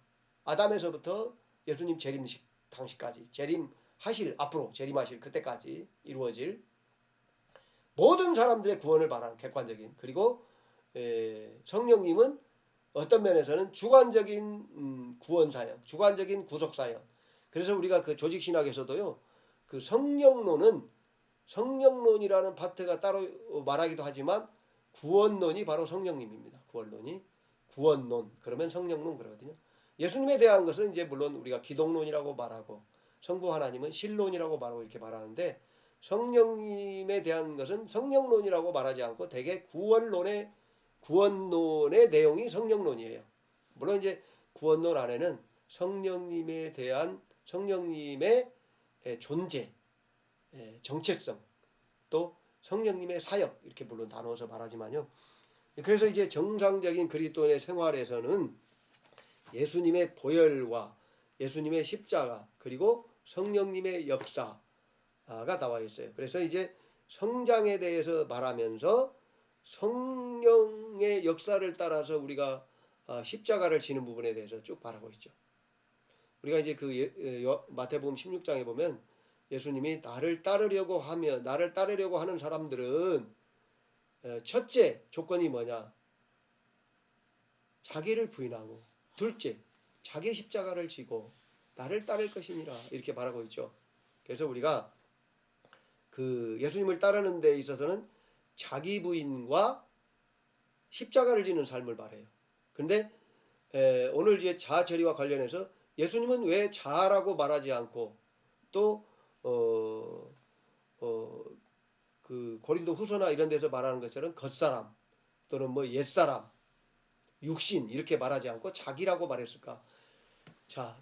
아담에서부터 예수님 재림식 당시까지, 앞으로 재림하실 그때까지 이루어질 모든 사람들의 구원을 말하는 객관적인, 그리고 성령님은 어떤 면에서는 주관적인 구원사역, 주관적인 구속사역. 그래서 우리가 그 조직신학에서도요, 그 성령론이라는 파트가 따로 말하기도 하지만 구원론이 바로 성령님입니다. 구원론 그러면 성령론 그러거든요. 예수님에 대한 것은 이제 물론 우리가 기독론이라고 말하고 성부 하나님은 신론이라고 말하고 이렇게 말하는데, 성령님에 대한 것은 성령론이라고 말하지 않고 대개 구원론의 내용이 성령론이에요. 물론 이제 구원론 안에는 성령님에 대한 성령님의 존재, 정체성, 또 성령님의 사역 이렇게 물론 나눠서 말하지만요. 그래서 이제 정상적인 그리스도인의 생활에서는 예수님의 보혈과 예수님의 십자가 그리고 성령님의 역사가 나와 있어요. 그래서 이제 성장에 대해서 말하면서 성령의 역사를 따라서 우리가 십자가를 지는 부분에 대해서 쭉 말하고 있죠. 우리가 이제 그 마태복음 16장에 보면 예수님이 나를 따르려고 하는 사람들은 첫째 조건이 뭐냐? 자기를 부인하고, 둘째 자기 십자가를 지고 나를 따를 것이니라, 이렇게 말하고 있죠. 그래서 우리가 그 예수님을 따르는 데 있어서는 자기 부인과 십자가를 지는 삶을 말해요. 그런데 오늘 이제 자아처리와 관련해서 예수님은 왜 자아라고 말하지 않고 또 그 고린도 후서나 이런 데서 말하는 것처럼 겉사람 또는 뭐 옛사람, 육신 이렇게 말하지 않고 자기라고 말했을까? 자,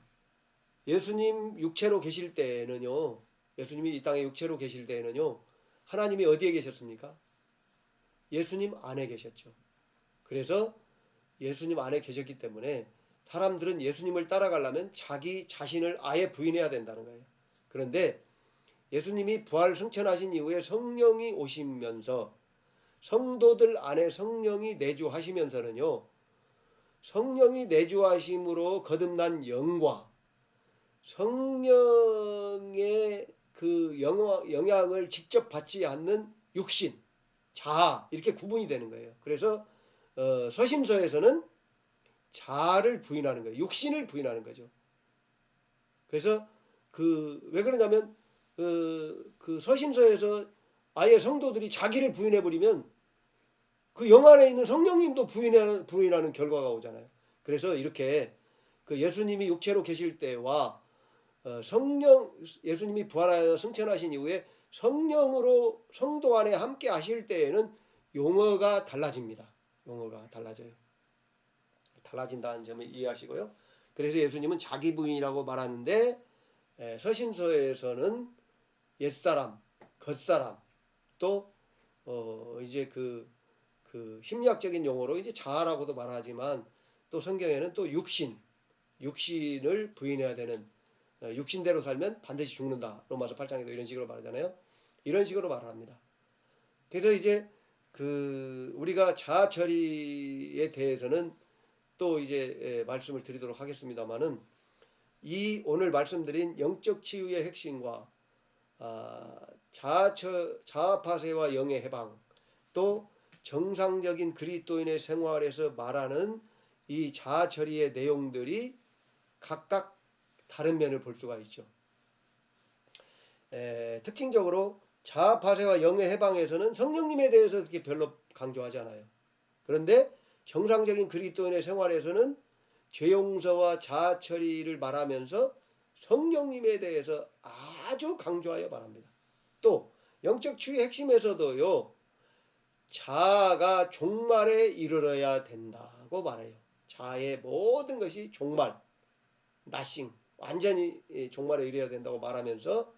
예수님 육체로 계실 때에는요, 예수님이 이 땅에 육체로 계실 때에는요, 하나님이 어디에 계셨습니까? 예수님 안에 계셨죠. 그래서 예수님 안에 계셨기 때문에 사람들은 예수님을 따라가려면 자기 자신을 아예 부인해야 된다는 거예요. 그런데 예수님이 부활 승천하신 이후에 성령이 오시면서 성도들 안에 성령이 내주하시면서는요, 성령이 내주하심으로 거듭난 영과 성령의 그 영향을 직접 받지 않는 육신, 자아 이렇게 구분이 되는 거예요. 그래서 서신서에서는 자아를 부인하는 거예요. 육신을 부인하는 거죠. 그래서 그 왜 그러냐면 그 서신서에서 아예 성도들이 자기를 부인해 버리면 그 영 안에 있는 성령님도 부인하는 결과가 오잖아요. 그래서 이렇게 그 예수님이 육체로 계실 때와 예수님이 부활하여 승천하신 이후에 성령으로 성도 안에 함께 하실 때에는 용어가 달라집니다. 용어가 달라져요. 달라진다는 점을 이해하시고요. 그래서 예수님은 자기 부인이라고 말하는데 서신서에서는 옛사람, 겉사람, 또 이제 그 심리학적인 용어로 이제 자아라고도 말하지만 또 성경에는 또 육신을 부인해야 되는, 육신대로 살면 반드시 죽는다. 로마서 8장에도 이런 식으로 말하잖아요. 이런 식으로 말합니다. 그래서 이제 그 우리가 자아 처리에 대해서는 또 이제 말씀을 드리도록 하겠습니다만은, 이 오늘 말씀드린 영적 치유의 핵심과 자아 파쇄와 영의 해방, 또 정상적인 그리스도인의 생활에서 말하는 이 자아 처리의 내용들이 각각 다른 면을 볼 수가 있죠. 특징적으로 자아 파쇄와 영의 해방에서는 성령님에 대해서 그렇게 별로 강조하지 않아요. 그런데 정상적인 그리스도인의 생활에서는 죄 용서와 자아 처리를 말하면서 성령님에 대해서 아주 강조하여 말합니다. 또 영적 치유의 핵심에서도요, 자아가 종말에 이르러야 된다고 말해요. 자아의 모든 것이 종말, 나싱, 완전히 종말에 이르러야 된다고 말하면서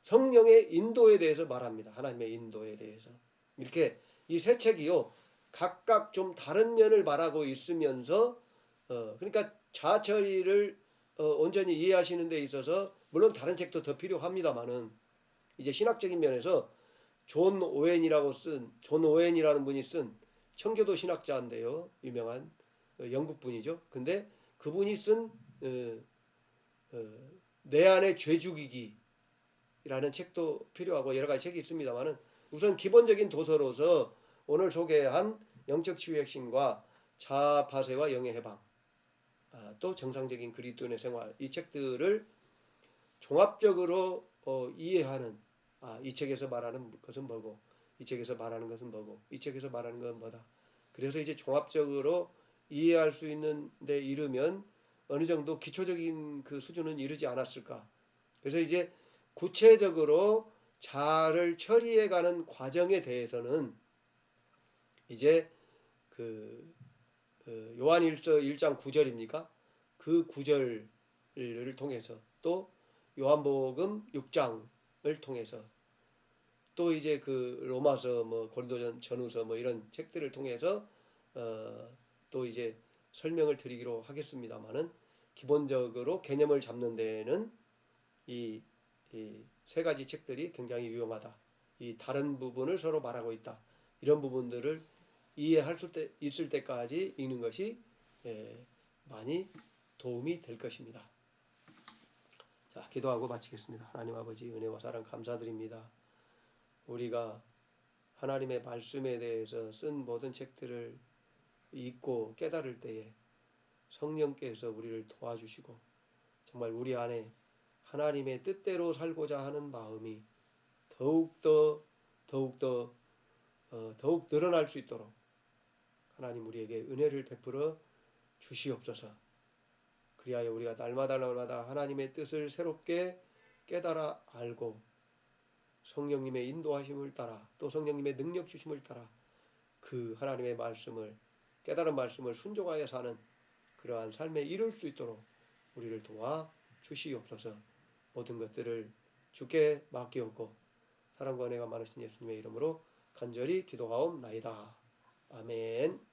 성령의 인도에 대해서 말합니다. 하나님의 인도에 대해서. 이렇게 이 세 책이요, 각각 좀 다른 면을 말하고 있으면서 그러니까 자아 처리를 온전히 이해하시는 데 있어서 물론 다른 책도 더 필요합니다만은, 이제 신학적인 면에서 존 오웬이라는 분이 쓴, 청교도 신학자인데요, 유명한 영국 분이죠. 근데 그분이 쓴 내 안의 죄 죽이기라는 책도 필요하고 여러 가지 책이 있습니다만은, 우선 기본적인 도서로서 오늘 소개한 영적 치유의 핵심과 자아 파쇄와 영의 해방, 또 정상적인 그리스도인의 생활, 이 책들을 종합적으로 이해하는, 이 책에서 말하는 것은 뭐고, 이 책에서 말하는 것은 뭐고, 이 책에서 말하는 건 뭐다. 그래서 이제 종합적으로 이해할 수 있는 데 이르면 어느 정도 기초적인 그 수준은 이르지 않았을까. 그래서 이제 구체적으로 자아를 처리해가는 과정에 대해서는 이제 그 요한일서 1장 9절입니까? 그 9절을 통해서, 또 요한복음 6장을 통해서, 또 이제 그 로마서, 뭐 고린도 전후서, 뭐 이런 책들을 통해서 또 이제 설명을 드리기로 하겠습니다만은, 기본적으로 개념을 잡는 데에는 이 세 가지 책들이 굉장히 유용하다. 이 다른 부분을 서로 말하고 있다. 이런 부분들을 이해할 수 있을 때까지 읽는 것이 많이 도움이 될 것입니다. 자, 기도하고 마치겠습니다. 하나님 아버지 은혜와 사랑 감사드립니다. 우리가 하나님의 말씀에 대해서 쓴 모든 책들을 읽고 깨달을 때에 성령께서 우리를 도와주시고 정말 우리 안에 하나님의 뜻대로 살고자 하는 마음이 더욱더 더욱 늘어날 수 있도록 하나님 우리에게 은혜를 베풀어 주시옵소서. 그리하여 우리가 날마다 하나님의 뜻을 새롭게 깨달아 알고 성령님의 인도하심을 따라 또 성령님의 능력 주심을 따라 그 하나님의 말씀을 깨달은 말씀을 순종하여 사는 그러한 삶에 이룰 수 있도록 우리를 도와 주시옵소서. 모든 것들을 주께 맡기옵고 사랑과 은혜가 많으신 예수님의 이름으로 간절히 기도하옵나이다. 아멘.